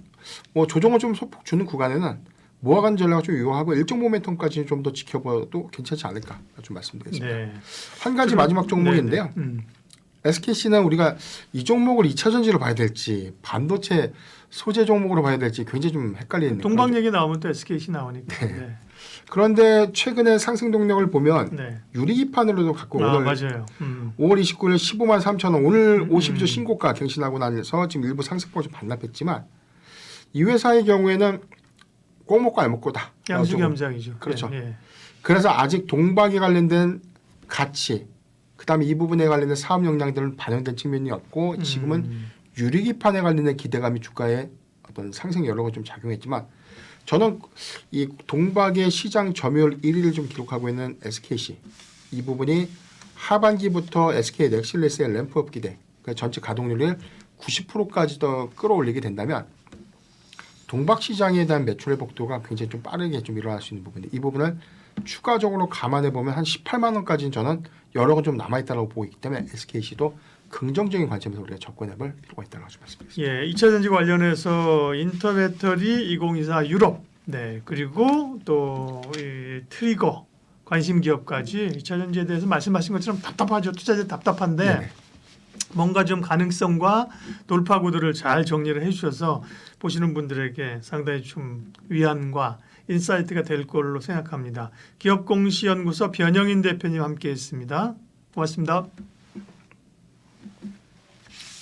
뭐 조정을 좀 소폭 주는 구간에는 모아간 전략을 좀 유효하고 일정 모멘텀까지 좀 더 지켜봐도 괜찮지 않을까 좀 말씀드리겠습니다. 네. 한 가지 마지막 종목인데요. SKC는 우리가 이 종목을 2차 전지로 봐야 될지 반도체 소재 종목으로 봐야 될지 굉장히 좀 헷갈리는 동방 얘기 나오면 또 SKC 나오니까. 네. 그런데 최근에 상승 동력을 보면 네. 유리기판으로도 갖고 오늘 맞아요. 5월 29일 15만 3천원 오늘 52주 신고가 갱신하고 나서 지금 일부 상승폭을 좀 반납했지만 이 회사의 경우에는 꼭 먹고 안 먹고다. 양수겸장이죠. 그렇죠. 네. 그래서 아직 동박에 관련된 가치, 그다음에 이 부분에 관련된 사업 역량들은 반영된 측면이 없고 지금은 유리기판에 관련된 기대감이 주가에 어떤 상승 여력을 좀 작용했지만 저는 이 동박의 시장 점유율 1위를 좀 기록하고 있는 SKC 이 부분이 하반기부터 SK 넥실레스의 램프업 기대, 그러니까 전체 가동률을 90%까지 더 끌어올리게 된다면 동박 시장에 대한 매출의 복도가 굉장히 좀 빠르게 좀 일어날 수 있는 부분인데 이 부분을 추가적으로 감안해 보면 한 18만 원까지는 저는 여력은 좀 남아 있다고 보고 있기 때문에 SKC도 긍정적인 관점에서 우리가 접근해볼 필요가 있다고 말씀드리겠습니다. 예, 2차 전지 관련해서 인터배터리 2024 유럽, 네, 그리고 또 이 트리거 관심 기업까지 2차 전지에 대해서 말씀하신 것처럼 답답하죠. 투자자 답답한데 네네. 뭔가 좀 가능성과 돌파구들을 잘 정리를 해주셔서 보시는 분들에게 상당히 좀 위안과 인사이트가 될 걸로 생각합니다. 기업공시연구소 변영인 대표님 함께했습니다. 고맙습니다.